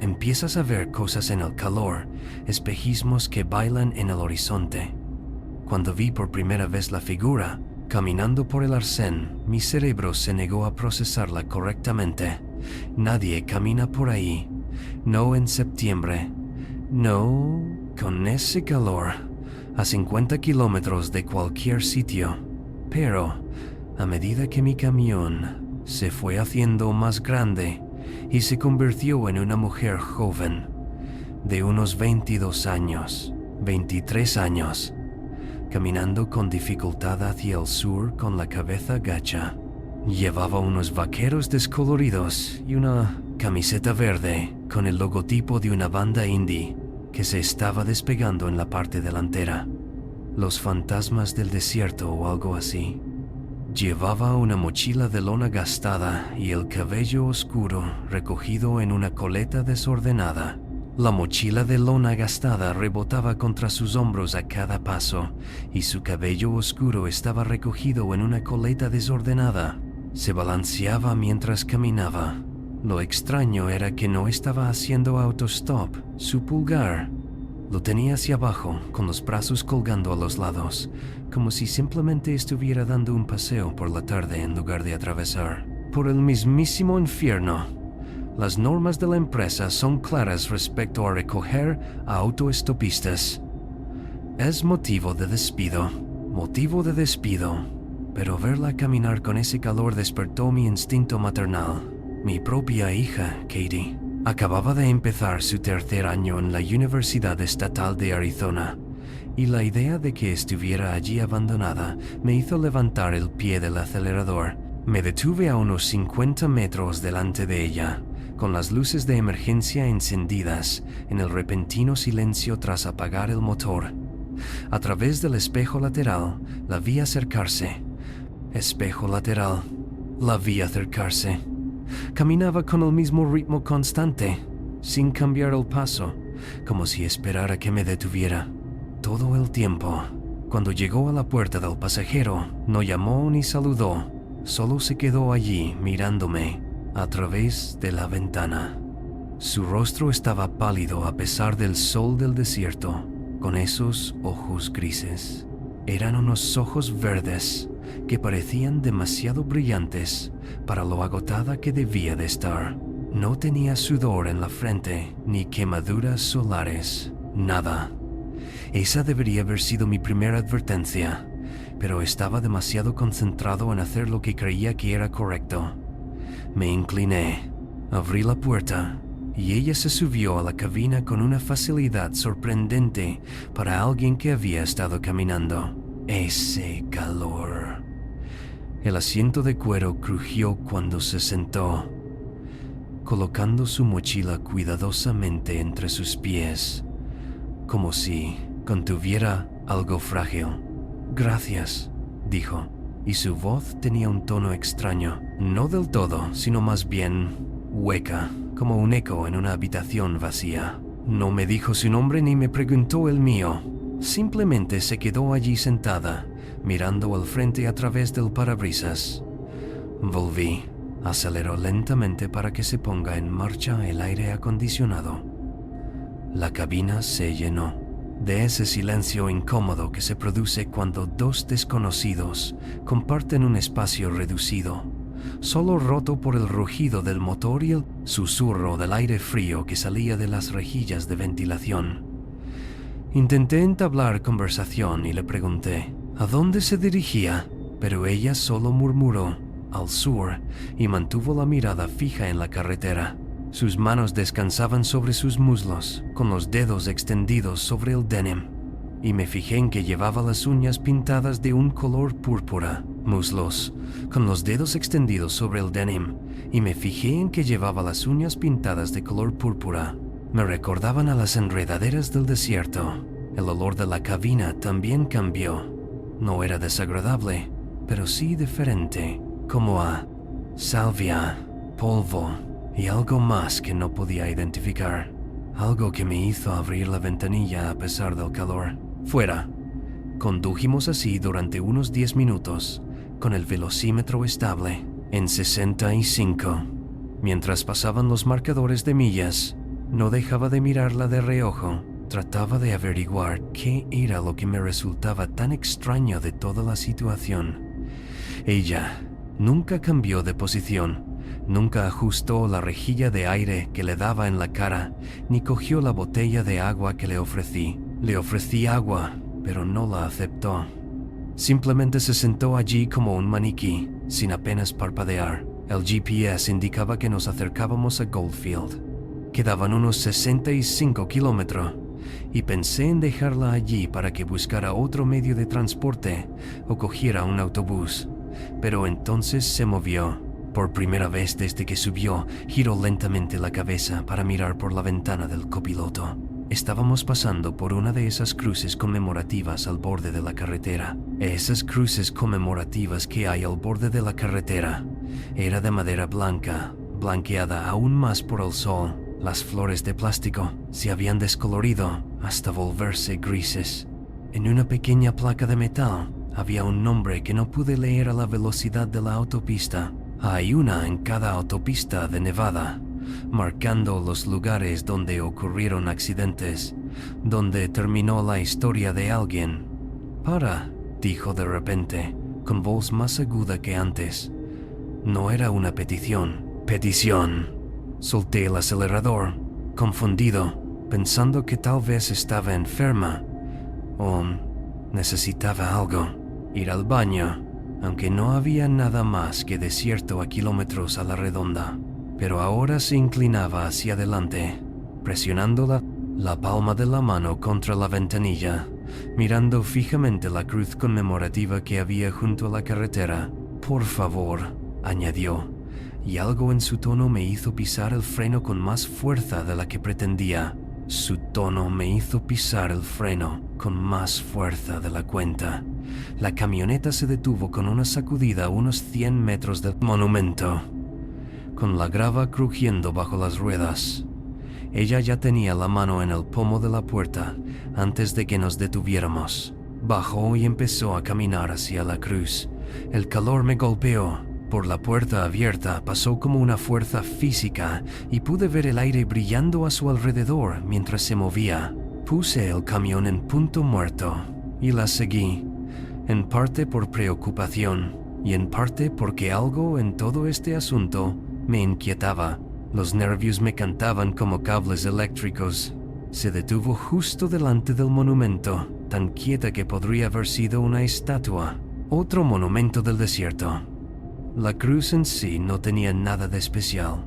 Empiezas a ver cosas en el calor, espejismos que bailan en el horizonte. Cuando vi por primera vez la figura, caminando por el arcén, mi cerebro se negó a procesarla correctamente. Nadie camina por ahí. No en septiembre. No con ese calor. A 50 kilómetros de cualquier sitio. Pero, a medida que mi camión se fue haciendo más grande y se convirtió en una mujer joven, de unos 22 años, 23 años, caminando con dificultad hacia el sur con la cabeza gacha. Llevaba unos vaqueros descoloridos y una camiseta verde con el logotipo de una banda indie que se estaba despegando en la parte delantera. Los fantasmas del desierto o algo así. Llevaba una mochila de lona gastada y el cabello oscuro recogido en una coleta desordenada. La mochila de lona gastada rebotaba contra sus hombros a cada paso y su cabello oscuro estaba recogido en una coleta desordenada. Se balanceaba mientras caminaba. Lo extraño era que no estaba haciendo autostop. Su pulgar lo tenía hacia abajo, con los brazos colgando a los lados, como si simplemente estuviera dando un paseo por la tarde en lugar de atravesar por el mismísimo infierno. Las normas de la empresa son claras respecto a recoger a autoestopistas. Es motivo de despido, pero verla caminar con ese calor despertó mi instinto maternal. Mi propia hija, Katie, acababa de empezar su 3er año en la Universidad Estatal de Arizona, y la idea de que estuviera allí abandonada me hizo levantar el pie del acelerador. Me detuve a unos 50 metros delante de ella, con las luces de emergencia encendidas en el repentino silencio tras apagar el motor. A través del espejo lateral la vi acercarse. Espejo lateral, la vi acercarse. Caminaba con el mismo ritmo constante, sin cambiar el paso, como si esperara que me detuviera. Todo el tiempo. Cuando llegó a la puerta del pasajero, no llamó ni saludó, solo se quedó allí mirándome a través de la ventana. Su rostro estaba pálido a pesar del sol del desierto, con esos ojos grises. Eran unos ojos verdes que parecían demasiado brillantes para lo agotada que debía de estar. No tenía sudor en la frente ni quemaduras solares, nada. Esa debería haber sido mi primera advertencia, pero estaba demasiado concentrado en hacer lo que creía que era correcto. Me incliné, abrí la puerta y ella se subió a la cabina con una facilidad sorprendente para alguien que había estado caminando. Ese calor. El asiento de cuero crujió cuando se sentó, colocando su mochila cuidadosamente entre sus pies, como si contuviera algo frágil. «Gracias», dijo, y su voz tenía un tono extraño, no del todo, sino más bien hueca, como un eco en una habitación vacía. No me dijo su nombre ni me preguntó el mío. Simplemente se quedó allí sentada, mirando al frente a través del parabrisas. Volví. Aceleró lentamente para que se ponga en marcha el aire acondicionado. La cabina se llenó de ese silencio incómodo que se produce cuando dos desconocidos comparten un espacio reducido, solo roto por el rugido del motor y el susurro del aire frío que salía de las rejillas de ventilación. Intenté entablar conversación y le pregunté a dónde se dirigía, pero ella solo murmuró «al sur» y mantuvo la mirada fija en la carretera. Sus manos descansaban sobre sus muslos, con los dedos extendidos sobre el denim, y me fijé en que llevaba las uñas pintadas de un color púrpura. Muslos, con los dedos extendidos sobre el denim, y me fijé en que llevaba las uñas pintadas de color púrpura. Me recordaban a las enredaderas del desierto. El olor de la cabina también cambió. No era desagradable, pero sí diferente, como a salvia, polvo y algo más que no podía identificar. Algo que me hizo abrir la ventanilla a pesar del calor. «Fuera». Condujimos así durante unos 10 minutos, con el velocímetro estable en 65. Mientras pasaban los marcadores de millas, no dejaba de mirarla de reojo. Trataba de averiguar qué era lo que me resultaba tan extraño de toda la situación. Ella nunca cambió de posición, nunca ajustó la rejilla de aire que le daba en la cara, ni cogió la botella de agua que le ofrecí. Le ofrecí agua, pero no la aceptó. Simplemente se sentó allí como un maniquí, sin apenas parpadear. El GPS indicaba que nos acercábamos a Goldfield. Quedaban unos 65 kilómetros, y pensé en dejarla allí para que buscara otro medio de transporte o cogiera un autobús. Pero entonces se movió. Por primera vez desde que subió, giró lentamente la cabeza para mirar por la ventana del copiloto. Estábamos pasando por una de esas cruces conmemorativas al borde de la carretera. Esas cruces conmemorativas que hay al borde de la carretera. Era de madera blanca, blanqueada aún más por el sol. Las flores de plástico se habían descolorido hasta volverse grises. En una pequeña placa de metal había un nombre que no pude leer a la velocidad de la autopista. Hay una en cada autopista de Nevada, marcando los lugares donde ocurrieron accidentes, donde terminó la historia de alguien. «Para», dijo de repente, con voz más aguda que antes. No era una petición. «Petición». Solté el acelerador, confundido, pensando que tal vez estaba enferma o necesitaba algo. Ir al baño, aunque no había nada más que desierto a kilómetros a la redonda. Pero ahora se inclinaba hacia adelante, presionando la palma de la mano contra la ventanilla, mirando fijamente la cruz conmemorativa que había junto a la carretera. «Por favor», añadió, y algo en su tono me hizo pisar el freno con más fuerza de la que pretendía. Su tono me hizo pisar el freno con más fuerza de la cuenta. La camioneta se detuvo con una sacudida a unos 100 metros del monumento, con la grava crujiendo bajo las ruedas. Ella ya tenía la mano en el pomo de la puerta antes de que nos detuviéramos. Bajó y empezó a caminar hacia la cruz. El calor me golpeó. Por la puerta abierta pasó como una fuerza física y pude ver el aire brillando a su alrededor mientras se movía. Puse el camión en punto muerto y la seguí, en parte por preocupación y en parte porque algo en todo este asunto me inquietaba. Los nervios me cantaban como cables eléctricos. Se detuvo justo delante del monumento, tan quieta que podría haber sido una estatua, otro monumento del desierto. La cruz en sí no tenía nada de especial.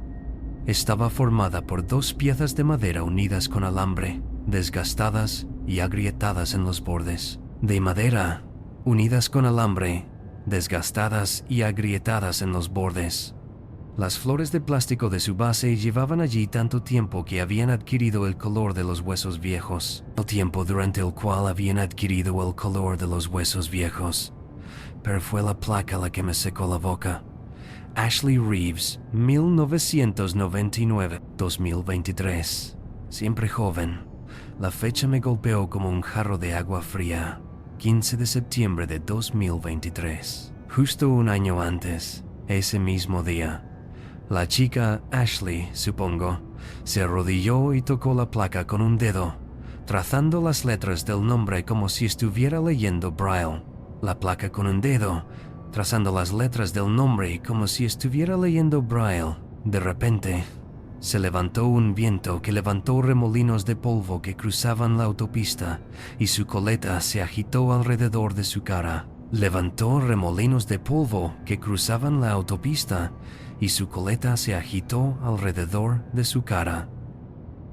Estaba formada por 2 piezas de madera unidas con alambre, desgastadas y agrietadas en los bordes. De madera, unidas con alambre, desgastadas y agrietadas en los bordes. Las flores de plástico de su base llevaban allí tanto tiempo que habían adquirido el color de los huesos viejos. El tiempo durante el cual habían adquirido el color de los huesos viejos. Pero fue la placa la que me secó la boca. Ashley Reeves, 1999-2023. Siempre joven. La fecha me golpeó como un jarro de agua fría. 15 de septiembre de 2023. Justo un año antes, ese mismo día. La chica, Ashley, supongo, se arrodilló y tocó la placa con un dedo, trazando las letras del nombre como si estuviera leyendo Braille. La placa con un dedo, trazando las letras del nombre como si estuviera leyendo Braille. De repente, se levantó un viento que levantó remolinos de polvo que cruzaban la autopista y su coleta se agitó alrededor de su cara. Levantó remolinos de polvo que cruzaban la autopista y su coleta se agitó alrededor de su cara.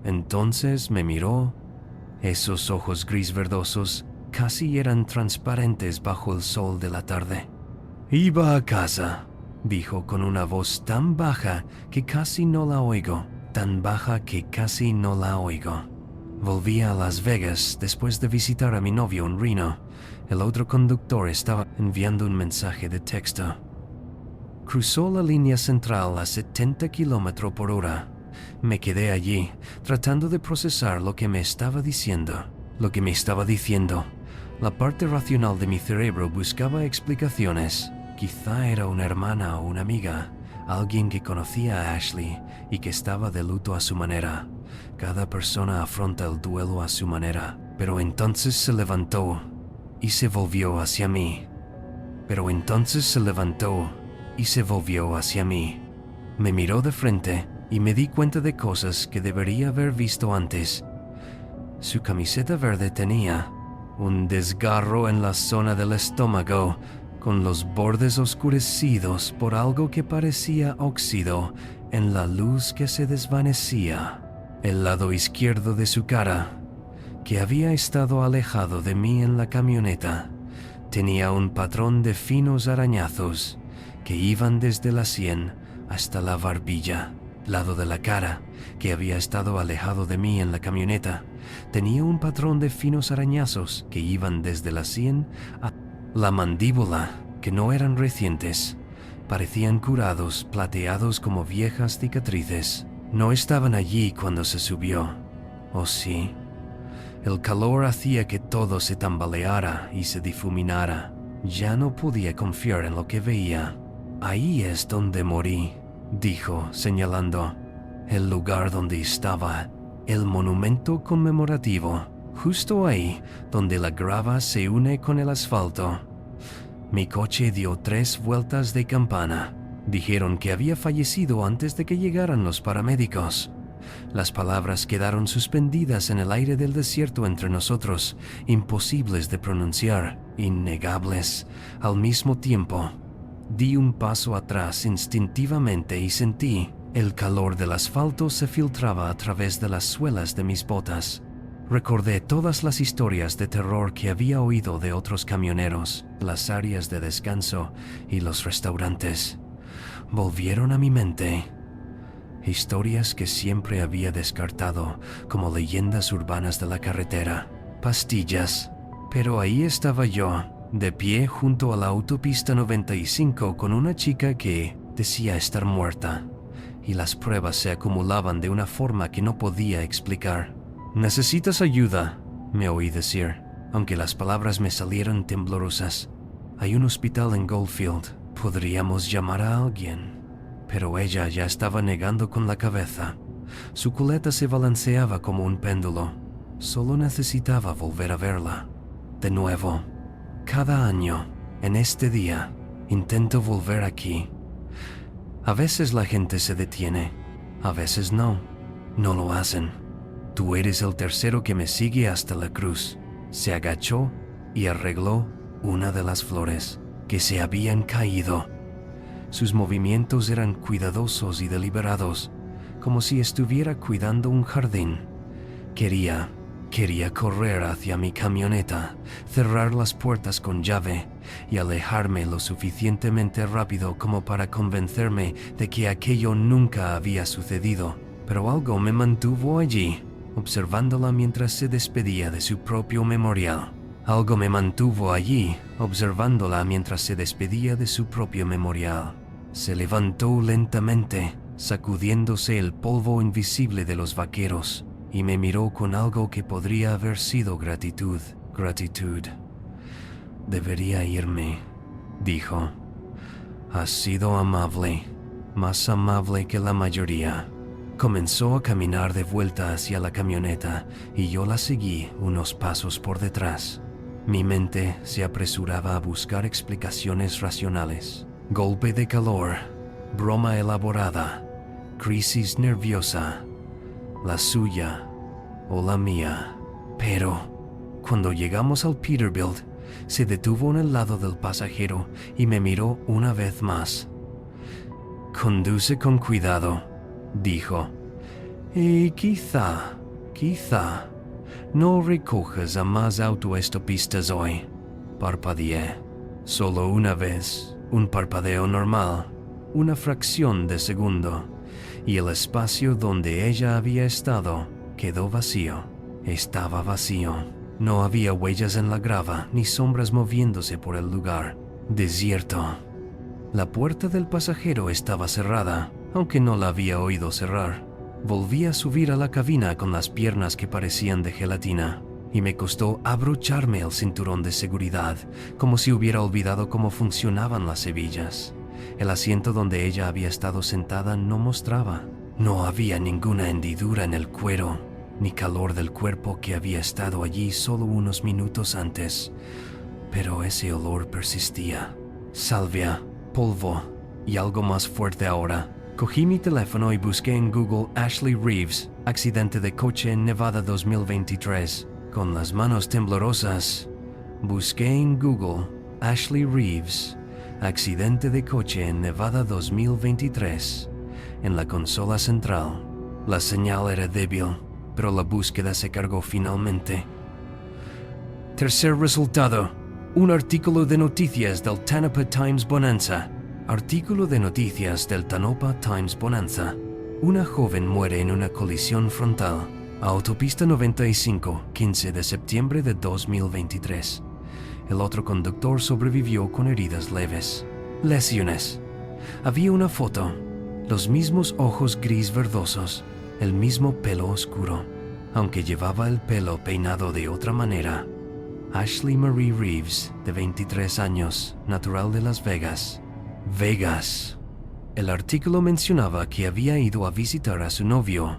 Entonces me miró. Esos ojos gris verdosos casi eran transparentes bajo el sol de la tarde. «Iba a casa», dijo con una voz tan baja que casi no la oigo, tan baja que casi no la oigo. Volví a Las Vegas después de visitar a mi novio en Reno. El otro conductor estaba enviando un mensaje de texto. Cruzó la línea central a 70 km por hora. Me quedé allí, tratando de procesar lo que me estaba diciendo. La parte racional de mi cerebro buscaba explicaciones. Quizá era una hermana o una amiga, alguien que conocía a Ashley y que estaba de luto a su manera. Cada persona afronta el duelo a su manera. Pero entonces se levantó y se volvió hacia mí. Me miró de frente y me di cuenta de cosas que debería haber visto antes. Su camiseta verde tenía un desgarro en la zona del estómago, con los bordes oscurecidos por algo que parecía óxido en la luz que se desvanecía. El lado izquierdo de su cara, que había estado alejado de mí en la camioneta, tenía un patrón de finos arañazos que iban desde la sien hasta la barbilla. Lado de la cara, que había estado alejado de mí en la camioneta, tenía un patrón de finos arañazos que iban desde la sien a la mandíbula, que no eran recientes. Parecían curados, plateados como viejas cicatrices. No estaban allí cuando se subió. ¿O sí? El calor hacía que todo se tambaleara y se difuminara. Ya no podía confiar en lo que veía. «Ahí es donde morí», dijo, señalando el lugar donde estaba el monumento conmemorativo, justo ahí donde la grava se une con el asfalto. Mi coche dio 3 vueltas de campana. Dijeron que había fallecido antes de que llegaran los paramédicos. Las palabras quedaron suspendidas en el aire del desierto entre nosotros, imposibles de pronunciar, innegables, al mismo tiempo. Di un paso atrás instintivamente y sentí el calor del asfalto se filtraba a través de las suelas de mis botas. Recordé todas las historias de terror que había oído de otros camioneros, las áreas de descanso y los restaurantes. volvieron a mi mente. Historias que siempre había descartado como leyendas urbanas de la carretera, pastillas. Pero ahí estaba yo, de pie junto a la autopista 95 con una chica que decía estar muerta, y las pruebas se acumulaban de una forma que no podía explicar. «¿Necesitas ayuda?», me oí decir, aunque las palabras me salieron temblorosas. «Hay un hospital en Goldfield. Podríamos llamar a alguien». Pero ella ya estaba negando con la cabeza. Su culeta se balanceaba como un péndulo. Solo necesitaba volver a verla. De nuevo, cada año, en este día, intento volver aquí. A veces la gente se detiene, a veces no. No lo hacen. Tú eres el tercero que me sigue hasta la cruz. Se agachó y arregló una de las flores que se habían caído. Sus movimientos eran cuidadosos y deliberados, como si estuviera cuidando un jardín. Quería correr hacia mi camioneta, cerrar las puertas con llave y alejarme lo suficientemente rápido como para convencerme de que aquello nunca había sucedido. Pero algo me mantuvo allí, observándola mientras se despedía de su propio memorial. Algo me mantuvo allí, observándola mientras se despedía de su propio memorial. Se levantó lentamente, sacudiéndose el polvo invisible de los vaqueros, y me miró con algo que podría haber sido gratitud. «Debería irme», dijo. «Has sido amable, más amable que la mayoría». Comenzó a caminar de vuelta hacia la camioneta y yo la seguí unos pasos por detrás. Mi mente se apresuraba a buscar explicaciones racionales. Golpe de calor, broma elaborada, crisis nerviosa, la suya o la mía. Pero, cuando llegamos al Peterbilt, se detuvo en el lado del pasajero y me miró una vez más. «Conduce con cuidado», dijo. «Y quizá, no recojas a más autoestopistas hoy». Parpadeé. Solo una vez. Un parpadeo normal, una fracción de segundo, y el espacio donde ella había estado quedó vacío. Estaba vacío. No había huellas en la grava ni sombras moviéndose por el lugar. Desierto. La puerta del pasajero estaba cerrada, aunque no la había oído cerrar. Volví a subir a la cabina con las piernas que parecían de gelatina, y me costó abrocharme el cinturón de seguridad, como si hubiera olvidado cómo funcionaban las hebillas. El asiento donde ella había estado sentada no mostraba. No había ninguna hendidura en el cuero, ni calor del cuerpo que había estado allí solo unos minutos antes. Pero ese olor persistía. Salvia, polvo y algo más fuerte ahora. Cogí mi teléfono y busqué en Google Ashley Reeves, accidente de coche en Nevada 2023. Con las manos temblorosas, busqué en Google Ashley Reeves, accidente de coche en Nevada 2023, en la consola central. La señal era débil, pero la búsqueda se cargó finalmente. Tercer resultado, un artículo de noticias del Tonopah Times Bonanza. Artículo de noticias del Tonopah Times Bonanza. Una joven muere en una colisión frontal. Autopista 95, 15 de septiembre de 2023. El otro conductor sobrevivió con heridas leves. Lesiones. Había una foto. Los mismos ojos gris verdosos. El mismo pelo oscuro. Aunque llevaba el pelo peinado de otra manera. Ashley Marie Reeves, de 23 años, natural de Las Vegas. Vegas. El artículo mencionaba que había ido a visitar a su novio,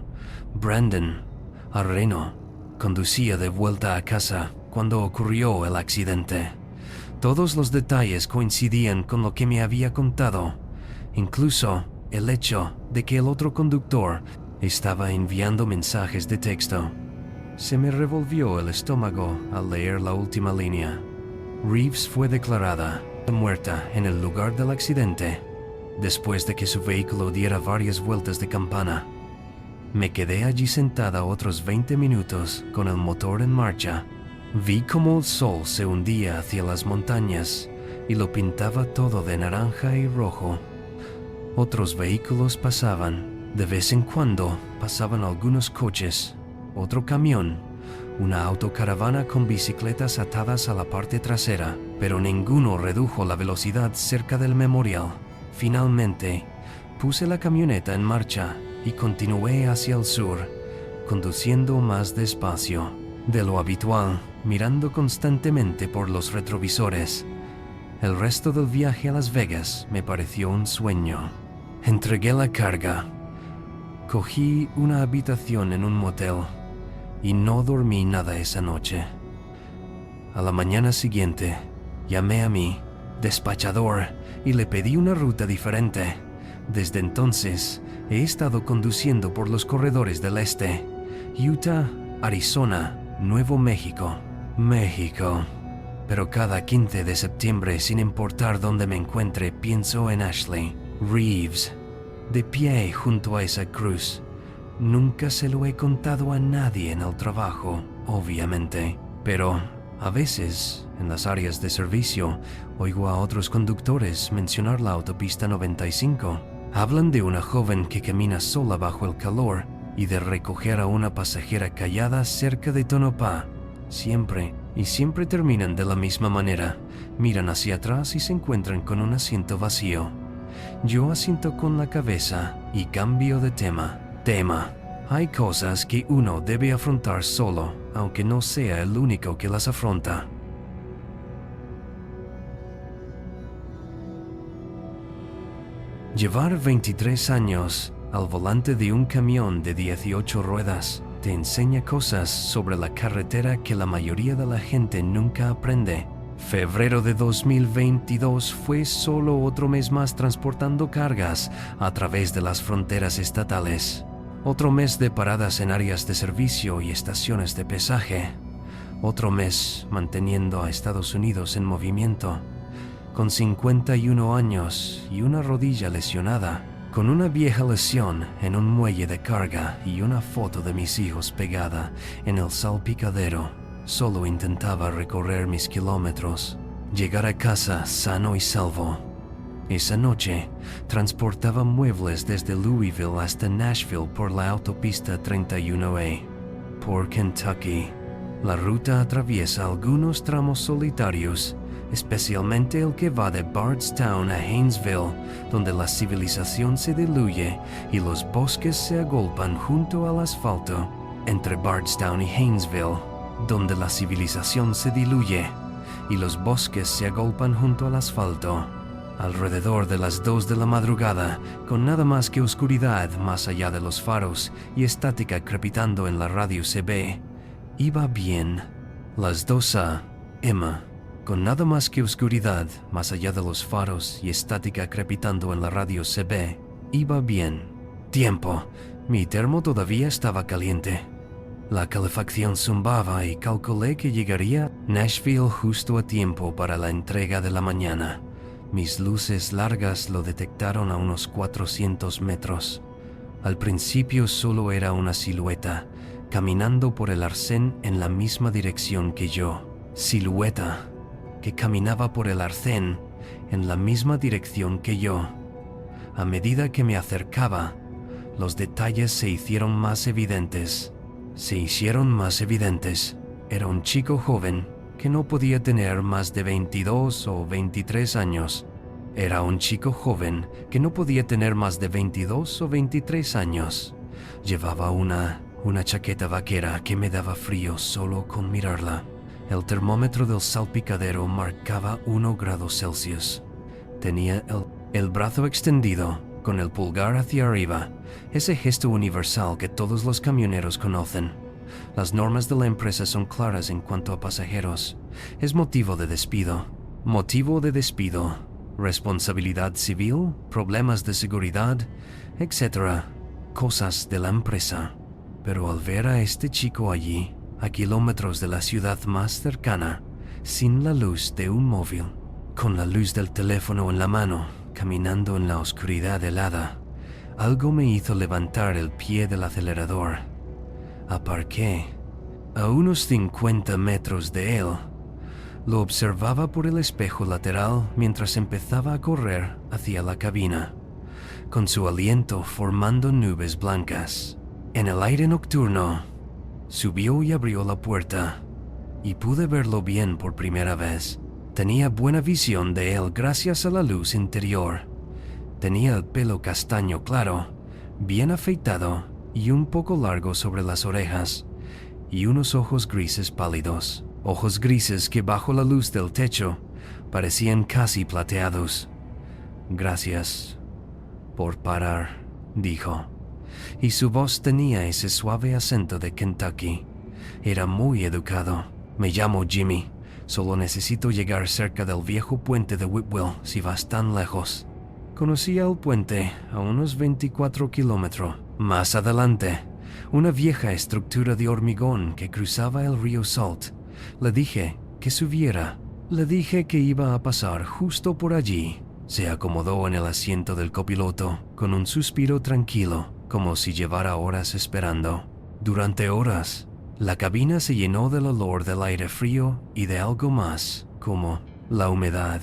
Brandon, a Reno. Conducía de vuelta a casa cuando ocurrió el accidente. Todos los detalles coincidían con lo que me había contado, incluso el hecho de que el otro conductor estaba enviando mensajes de texto. Se me revolvió el estómago al leer la última línea. Reeves fue declarada muerta en el lugar del accidente, después de que su vehículo diera varias vueltas de campana. Me quedé allí sentada otros 20 minutos con el motor en marcha. Vi cómo el sol se hundía hacia las montañas y lo pintaba todo de naranja y rojo. Otros vehículos pasaban. De vez en cuando pasaban algunos coches, otro camión, una autocaravana con bicicletas atadas a la parte trasera, pero ninguno redujo la velocidad cerca del memorial. Finalmente, puse la camioneta en marcha y continué hacia el sur, conduciendo más despacio de lo habitual, mirando constantemente por los retrovisores. El resto del viaje a Las Vegas me pareció un sueño. Entregué la carga. Cogí una habitación en un motel y no dormí nada esa noche. A la mañana siguiente, llamé a mi despachador y le pedí una ruta diferente. Desde entonces, he estado conduciendo por los corredores del este: Utah, Arizona, Nuevo México, México. Pero cada 15 de septiembre, sin importar dónde me encuentre, pienso en Ashley Reeves, de pie junto a esa cruz. Nunca se lo he contado a nadie en el trabajo, obviamente, pero a veces, en las áreas de servicio, oigo a otros conductores mencionar la autopista 95. Hablan de una joven que camina sola bajo el calor y de recoger a una pasajera callada cerca de Tonopah. Siempre terminan de la misma manera. Miran hacia atrás y se encuentran con un asiento vacío. Yo asiento con la cabeza y cambio de tema. Hay cosas que uno debe afrontar solo, aunque no sea el único que las afronta. Llevar 23 años al volante de un camión de 18 ruedas te enseña cosas sobre la carretera que la mayoría de la gente nunca aprende. Febrero de 2022 fue solo otro mes más transportando cargas a través de las fronteras estatales. Otro mes de paradas en áreas de servicio y estaciones de pesaje. Otro mes manteniendo a Estados Unidos en movimiento. Con 51 años y una rodilla lesionada, con una vieja lesión en un muelle de carga y una foto de mis hijos pegada en el salpicadero, solo intentaba recorrer mis kilómetros, llegar a casa sano y salvo. Esa noche, transportaba muebles desde Louisville hasta Nashville por la autopista 31A, por Kentucky. La ruta atraviesa algunos tramos solitarios, especialmente el que va de Bardstown a Haynesville, donde la civilización se diluye y los bosques se agolpan junto al asfalto. Entre Bardstown y Haynesville, donde la civilización se diluye y los bosques se agolpan junto al asfalto. Alrededor de las 2 de la madrugada, con nada más que oscuridad más allá de los faros y estática crepitando en la radio CB, iba bien. Las 2 a.m., con nada más que oscuridad más allá de los faros y estática crepitando en la radio CB, iba bien. Tiempo. Mi termo todavía estaba caliente. La calefacción zumbaba y calculé que llegaría a Nashville justo a tiempo para la entrega de la mañana. Mis luces largas lo detectaron a unos 400 metros. Al principio solo era una silueta, caminando por el arcén en la misma dirección que yo. Silueta que caminaba por el arcén en la misma dirección que yo. A medida que me acercaba, los detalles se hicieron más evidentes. Era un chico joven que no podía tener más de 22 o 23 años. Llevaba una chaqueta vaquera que me daba frío solo con mirarla. El termómetro del salpicadero marcaba 1 grado Celsius. Tenía el brazo extendido, con el pulgar hacia arriba, ese gesto universal que todos los camioneros conocen. Las normas de la empresa son claras en cuanto a pasajeros. Es motivo de despido. Responsabilidad civil, problemas de seguridad, etc. Cosas de la empresa. Pero al ver a este chico allí, a kilómetros de la ciudad más cercana, sin la luz de un móvil, con la luz del teléfono en la mano, caminando en la oscuridad helada, algo me hizo levantar el pie del acelerador. Aparqué. A unos 50 metros de él. Lo observaba por el espejo lateral mientras empezaba a correr hacia la cabina. con su aliento formando nubes blancas. En el aire nocturno, subió y abrió la puerta, y pude verlo bien por primera vez. Tenía buena visión de él gracias a la luz interior. Tenía el pelo castaño claro, bien afeitado y un poco largo sobre las orejas, y unos ojos grises pálidos, ojos grises que bajo la luz del techo parecían casi plateados. «Gracias por parar», dijo, y su voz tenía ese suave acento de Kentucky. Era muy educado. «Me llamo Jimmy. Solo necesito llegar cerca del viejo puente de Whitwell si vas tan lejos». Conocía el puente a unos 24 kilómetros. Más adelante, una vieja estructura de hormigón que cruzaba el río Salt. Le dije que subiera. Le dije que iba a pasar justo por allí. Se acomodó en el asiento del copiloto con un suspiro tranquilo, como si llevara horas esperando. Durante horas, la cabina se llenó del olor del aire frío y de algo más, como la humedad,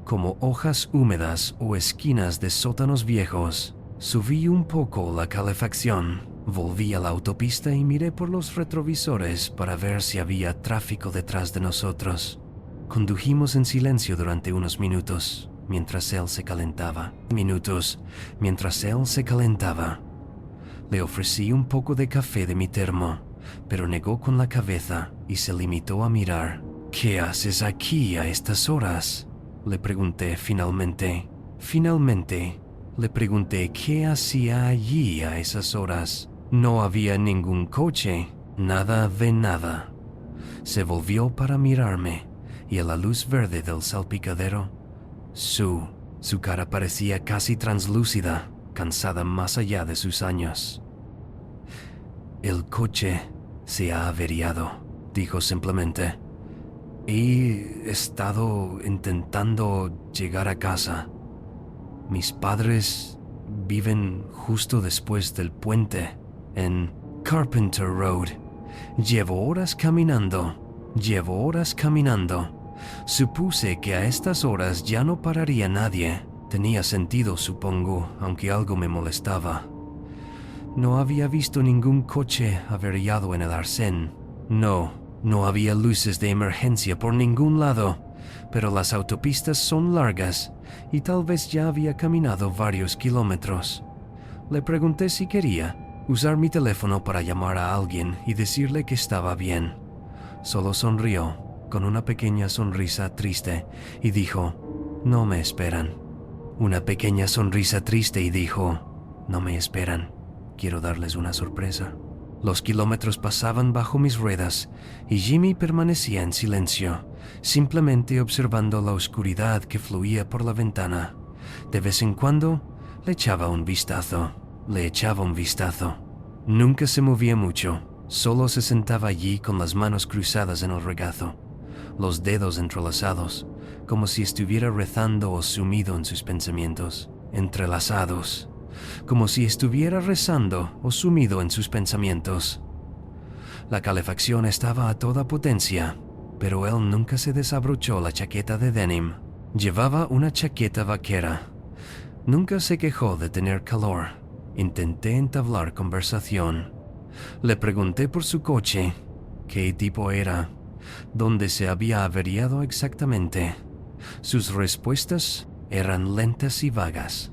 como hojas húmedas o esquinas de sótanos viejos. Subí un poco la calefacción, volví a la autopista y miré por los retrovisores para ver si había tráfico detrás de nosotros. Condujimos en silencio durante unos minutos, mientras él se calentaba. Le ofrecí un poco de café de mi termo, pero negó con la cabeza y se limitó a mirar. «¿Qué haces aquí a estas horas?», le pregunté finalmente. Le pregunté qué hacía allí a esas horas. No había ningún coche, nada de nada. Se volvió para mirarme, y a la luz verde del salpicadero, su cara parecía casi translúcida, cansada más allá de sus años. «El coche se ha averiado», dijo simplemente. «He estado intentando llegar a casa. Mis padres viven justo después del puente, en Carpenter Road. Llevo horas caminando. Supuse que a estas horas ya no pararía nadie. Tenía sentido, supongo, aunque algo me molestaba. No había visto ningún coche averiado en el arcén. No había luces de emergencia por ningún lado, pero las autopistas son largas y tal vez ya había caminado varios kilómetros. Le pregunté si quería usar mi teléfono para llamar a alguien y decirle que estaba bien. Solo sonrió, con una pequeña sonrisa triste, y dijo, «No me esperan». Una pequeña sonrisa triste y dijo, «No me esperan. Quiero darles una sorpresa». Los kilómetros pasaban bajo mis ruedas y Jimmy permanecía en silencio, simplemente observando la oscuridad que fluía por la ventana. De vez en cuando le echaba un vistazo. Nunca se movía mucho, solo se sentaba allí con las manos cruzadas en el regazo, los dedos entrelazados, como si estuviera rezando o sumido en sus pensamientos, entrelazados, como si estuviera rezando o sumido en sus pensamientos. La calefacción estaba a toda potencia, pero él nunca se desabrochó la chaqueta de denim. Llevaba una chaqueta vaquera. Nunca se quejó de tener calor. Intenté entablar conversación. Le pregunté por su coche, qué tipo era, dónde se había averiado exactamente. Sus respuestas eran lentas y vagas.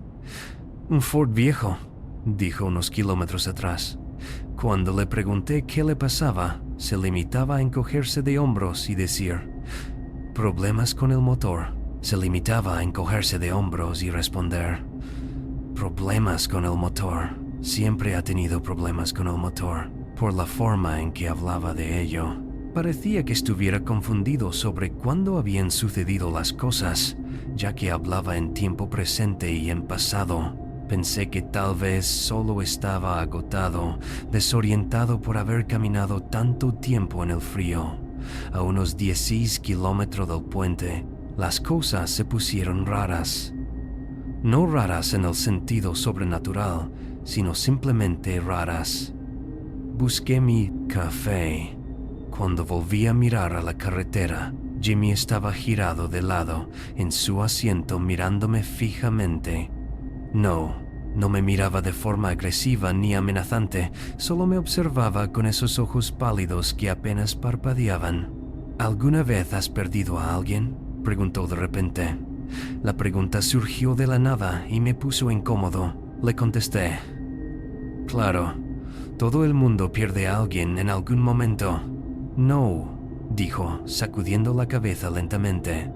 «Un Ford viejo», dijo unos kilómetros atrás. Cuando le pregunté qué le pasaba, se limitaba a encogerse de hombros y decir, «Problemas con el motor». Se limitaba a encogerse de hombros y responder, «Problemas con el motor». Siempre ha tenido problemas con el motor, por la forma en que hablaba de ello. Parecía que estuviera confundido sobre cuándo habían sucedido las cosas, ya que hablaba en tiempo presente y en pasado. Pensé que tal vez solo estaba agotado, desorientado por haber caminado tanto tiempo en el frío. A unos 16 kilómetros del puente, las cosas se pusieron raras. No raras en el sentido sobrenatural, sino simplemente raras. Busqué mi café. Cuando volví a mirar a la carretera, Jimmy estaba girado de lado en su asiento mirándome fijamente. No No me miraba de forma agresiva ni amenazante, solo me observaba con esos ojos pálidos que apenas parpadeaban. ¿Alguna vez has perdido a alguien?, preguntó de repente. La pregunta surgió de la nada y me puso incómodo. Le contesté: claro, todo el mundo pierde a alguien en algún momento. No, dijo, sacudiendo la cabeza lentamente.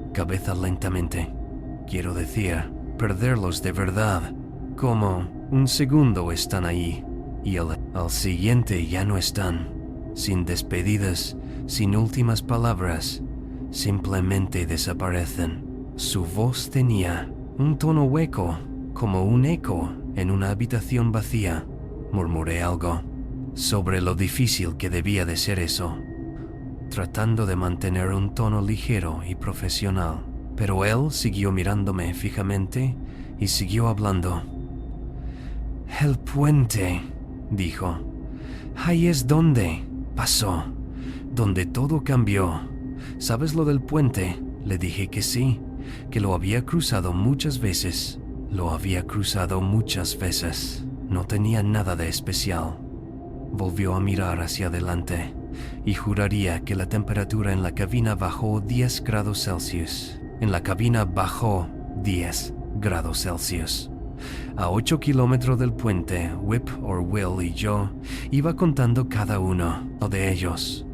Quiero decir, perderlos de verdad. Como un segundo están ahí y al siguiente ya no están. Sin despedidas, sin últimas palabras, simplemente desaparecen. Su voz tenía un tono hueco, como un eco en una habitación vacía. Murmuré algo sobre lo difícil que debía de ser eso, tratando de mantener un tono ligero y profesional. Pero él siguió mirándome fijamente y siguió hablando. El puente, dijo. Ahí es donde pasó, donde todo cambió. ¿Sabes lo del puente? Le dije que sí, que lo había cruzado muchas veces. No tenía nada de especial. Volvió a mirar hacia adelante y juraría que la temperatura en la cabina bajó 10 grados Celsius. A 8 kilómetros del puente, Whip or Will y yo iba contando cada uno de ellos.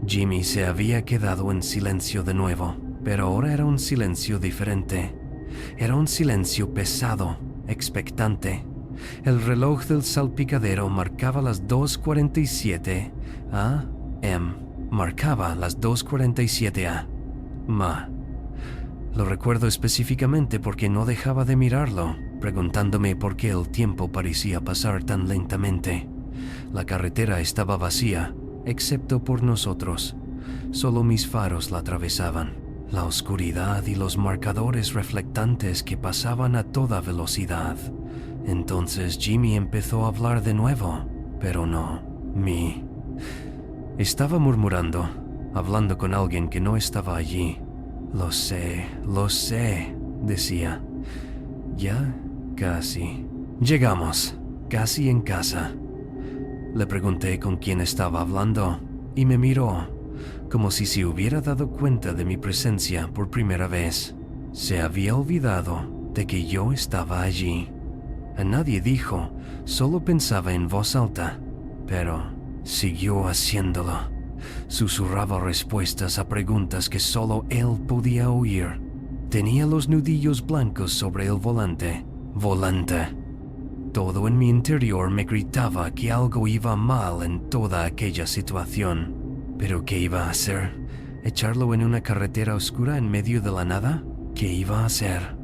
Jimmy se había quedado en silencio de nuevo, pero ahora era un silencio diferente. Era un silencio pesado, expectante. El reloj del salpicadero marcaba las 2:47 a.m. Lo recuerdo específicamente porque no dejaba de mirarlo, preguntándome por qué el tiempo parecía pasar tan lentamente. La carretera estaba vacía, excepto por nosotros. Solo mis faros la atravesaban. La oscuridad y los marcadores reflectantes que pasaban a toda velocidad. Entonces Jimmy empezó a hablar de nuevo, pero no. Estaba murmurando, hablando con alguien que no estaba allí. Lo sé, decía. Ya casi. Llegamos, casi en casa. Le pregunté con quién estaba hablando y me miró, como si se hubiera dado cuenta de mi presencia por primera vez. Se había olvidado de que yo estaba allí. A nadie dijo, solo pensaba en voz alta, pero siguió haciéndolo. Susurraba respuestas a preguntas que solo él podía oír. Tenía los nudillos blancos sobre el volante. Todo en mi interior me gritaba que algo iba mal en toda aquella situación. ¿Pero qué iba a hacer? ¿Echarlo en una carretera oscura en medio de la nada? ¿Qué iba a hacer?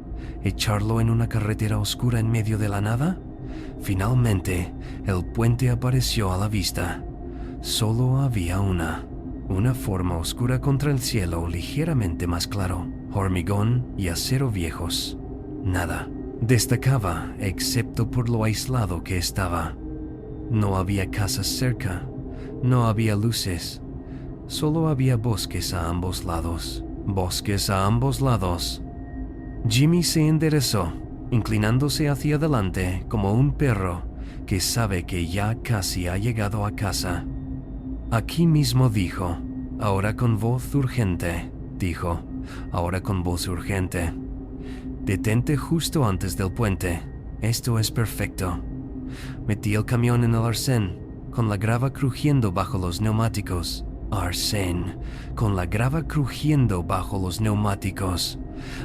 ¿Echarlo en una carretera oscura en medio de la nada? Finalmente, el puente apareció a la vista. Solo había una forma oscura contra el cielo ligeramente más claro. Hormigón y acero viejos. Nada destacaba excepto por lo aislado que estaba. No había casas cerca, no había luces, solo había bosques a ambos lados. Jimmy se enderezó, inclinándose hacia adelante como un perro que sabe que ya casi ha llegado a casa. Aquí mismo dijo, ahora con voz urgente. Detente justo antes del puente. Esto es perfecto. Metí el camión en el arcén, con la grava crujiendo bajo los neumáticos.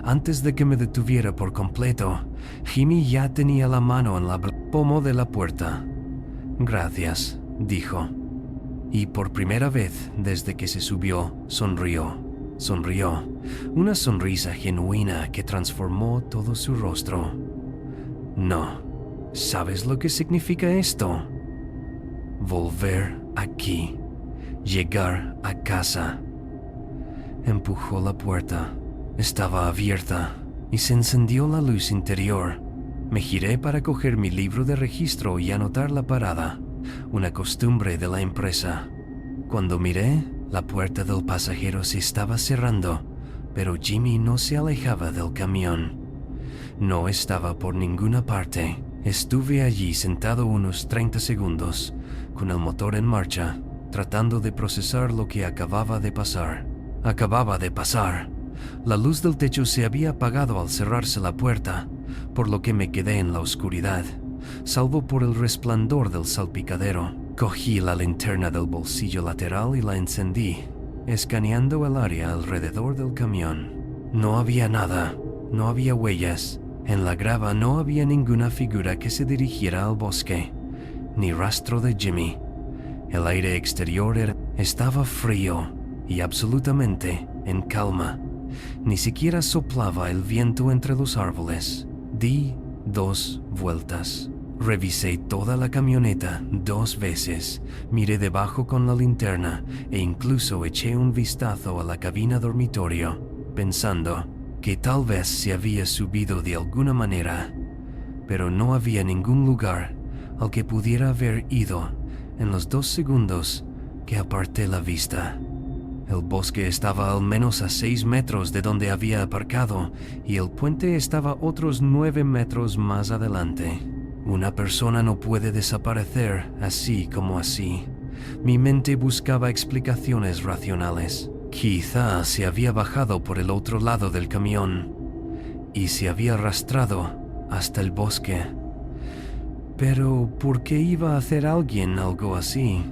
Antes de que me detuviera por completo, Jimmy ya tenía la mano en la pomo de la puerta. Gracias, dijo. Y por primera vez desde que se subió, sonrió. Una sonrisa genuina que transformó todo su rostro. No, ¿sabes lo que significa esto? Volver aquí. Llegar a casa. Empujó la puerta. Estaba abierta y se encendió la luz interior. Me giré para coger mi libro de registro y anotar la parada, una costumbre de la empresa. Cuando miré, la puerta del pasajero se estaba cerrando, pero Jimmy no se alejaba del camión. No estaba por ninguna parte. Estuve allí sentado unos 30 segundos, con el motor en marcha, tratando de procesar lo que acababa de pasar. Acababa de pasar. La luz del techo se había apagado al cerrarse la puerta, por lo que me quedé en la oscuridad, salvo por el resplandor del salpicadero. Cogí la linterna del bolsillo lateral y la encendí, escaneando el área alrededor del camión. No había nada, no había huellas. En la grava no había ninguna figura que se dirigiera al bosque, ni rastro de Jimmy. El aire exterior estaba frío y absolutamente en calma. Ni siquiera soplaba el viento entre los árboles. Di 2 vueltas. Revisé toda la camioneta 2 veces, miré debajo con la linterna e incluso eché un vistazo a la cabina dormitorio, pensando que tal vez se había subido de alguna manera, pero no había ningún lugar al que pudiera haber ido en los 2 segundos que aparté la vista. El bosque estaba al menos a 6 metros de donde había aparcado y el puente estaba otros 9 metros más adelante. Una persona no puede desaparecer así como así. Mi mente buscaba explicaciones racionales. Quizá se había bajado por el otro lado del camión y se había arrastrado hasta el bosque. Pero, ¿por qué iba a hacer alguien algo así?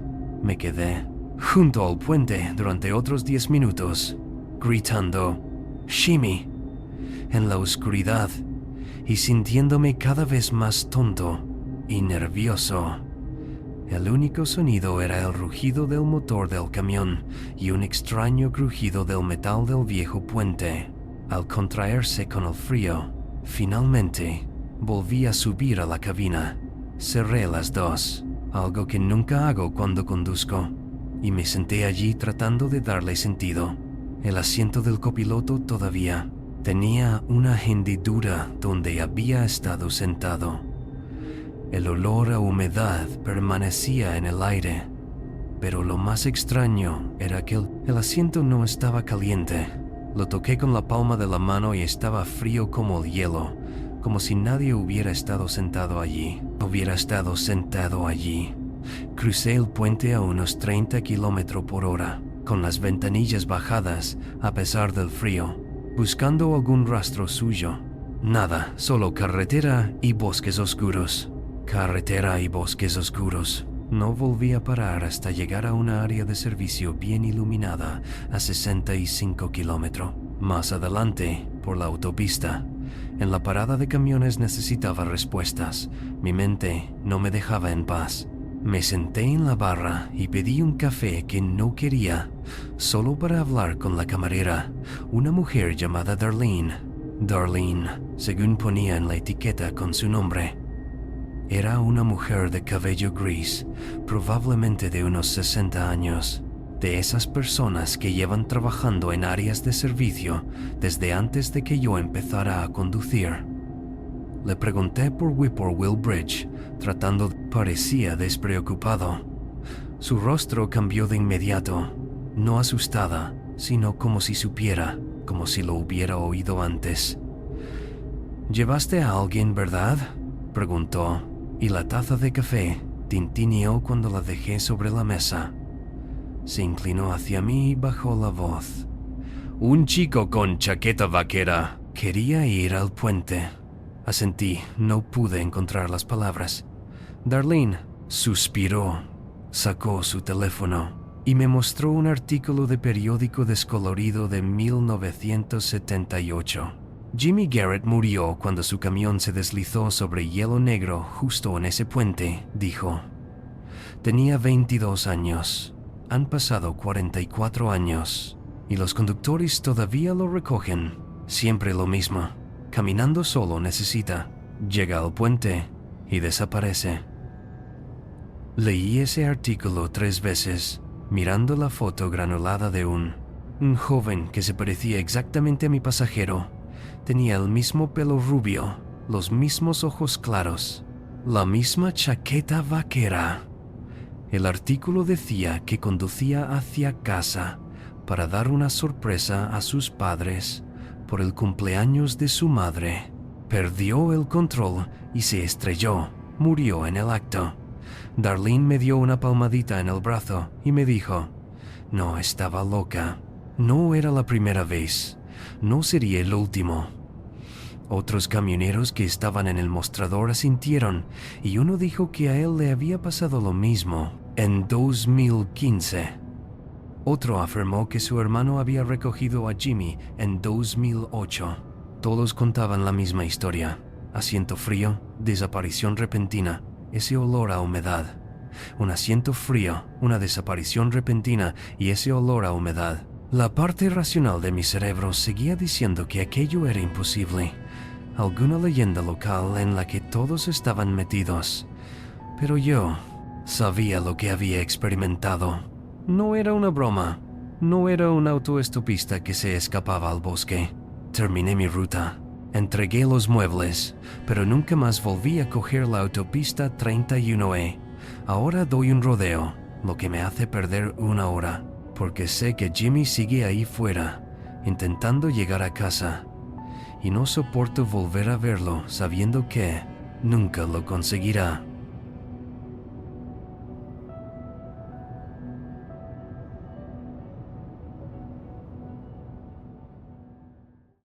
Me quedé junto al puente durante otros 10 minutos, gritando "Shimmy" en la oscuridad y sintiéndome cada vez más tonto y nervioso. El único sonido era el rugido del motor del camión y un extraño crujido del metal del viejo puente. Al contraerse con el frío, finalmente volví a subir a la cabina. Cerré las 2, algo que nunca hago cuando conduzco, y me senté allí tratando de darle sentido. El asiento del copiloto todavía tenía una hendidura donde había estado sentado. El olor a humedad permanecía en el aire, pero lo más extraño era que el asiento no estaba caliente. Lo toqué con la palma de la mano y estaba frío como el hielo, como si nadie hubiera estado sentado allí. Crucé el puente a unos 30 kilómetros por hora, con las ventanillas bajadas a pesar del frío, buscando algún rastro suyo. Nada, solo carretera y bosques oscuros. No volví a parar hasta llegar a una área de servicio bien iluminada a 65 kilómetros. Más adelante, por la autopista, en la parada de camiones necesitaba respuestas. Mi mente no me dejaba en paz. Me senté en la barra y pedí un café que no quería, solo para hablar con la camarera, una mujer llamada Darlene. Darlene, según ponía en la etiqueta con su nombre. Era una mujer de cabello gris, probablemente de unos 60 años, de esas personas que llevan trabajando en áreas de servicio desde antes de que yo empezara a conducir. Le pregunté por Whippoorwill Bridge, parecía despreocupado. Su rostro cambió de inmediato, no asustada, sino como si supiera, como si lo hubiera oído antes. «¿Llevaste a alguien, verdad?», preguntó, y la taza de café tintineó cuando la dejé sobre la mesa. Se inclinó hacia mí y bajó la voz. «Un chico con chaqueta vaquera. Quería ir al puente». Asentí, no pude encontrar las palabras. Darlene suspiró, sacó su teléfono y me mostró un artículo de periódico descolorido de 1978. Jimmy Garrett murió cuando su camión se deslizó sobre hielo negro justo en ese puente, dijo. Tenía 22 años. Han pasado 44 años y los conductores todavía lo recogen. Siempre lo mismo. Caminando solo necesita. Llega al puente y desaparece. Leí ese artículo 3 veces, mirando la foto granulada de un joven que se parecía exactamente a mi pasajero. Tenía el mismo pelo rubio, los mismos ojos claros, la misma chaqueta vaquera. El artículo decía que conducía hacia casa para dar una sorpresa a sus padres por el cumpleaños de su madre. Perdió el control y se estrelló. Murió en el acto. Darlene me dio una palmadita en el brazo y me dijo, no estaba loca. No era la primera vez. No sería el último. Otros camioneros que estaban en el mostrador asintieron y uno dijo que a él le había pasado lo mismo en 2015. Otro afirmó que su hermano había recogido a Jimmy en 2008. Todos contaban la misma historia. Asiento frío, desaparición repentina, ese olor a humedad. Un asiento frío, una desaparición repentina y ese olor a humedad. La parte racional de mi cerebro seguía diciendo que aquello era imposible. Alguna leyenda local en la que todos estaban metidos. Pero yo sabía lo que había experimentado. No era una broma. No era un autoestopista que se escapaba al bosque. Terminé mi ruta. Entregué los muebles, pero nunca más volví a coger la autopista 31E. Ahora doy un rodeo, lo que me hace perder 1 hora, porque sé que Jimmy sigue ahí fuera, intentando llegar a casa. Y no soporto volver a verlo sabiendo que nunca lo conseguirá.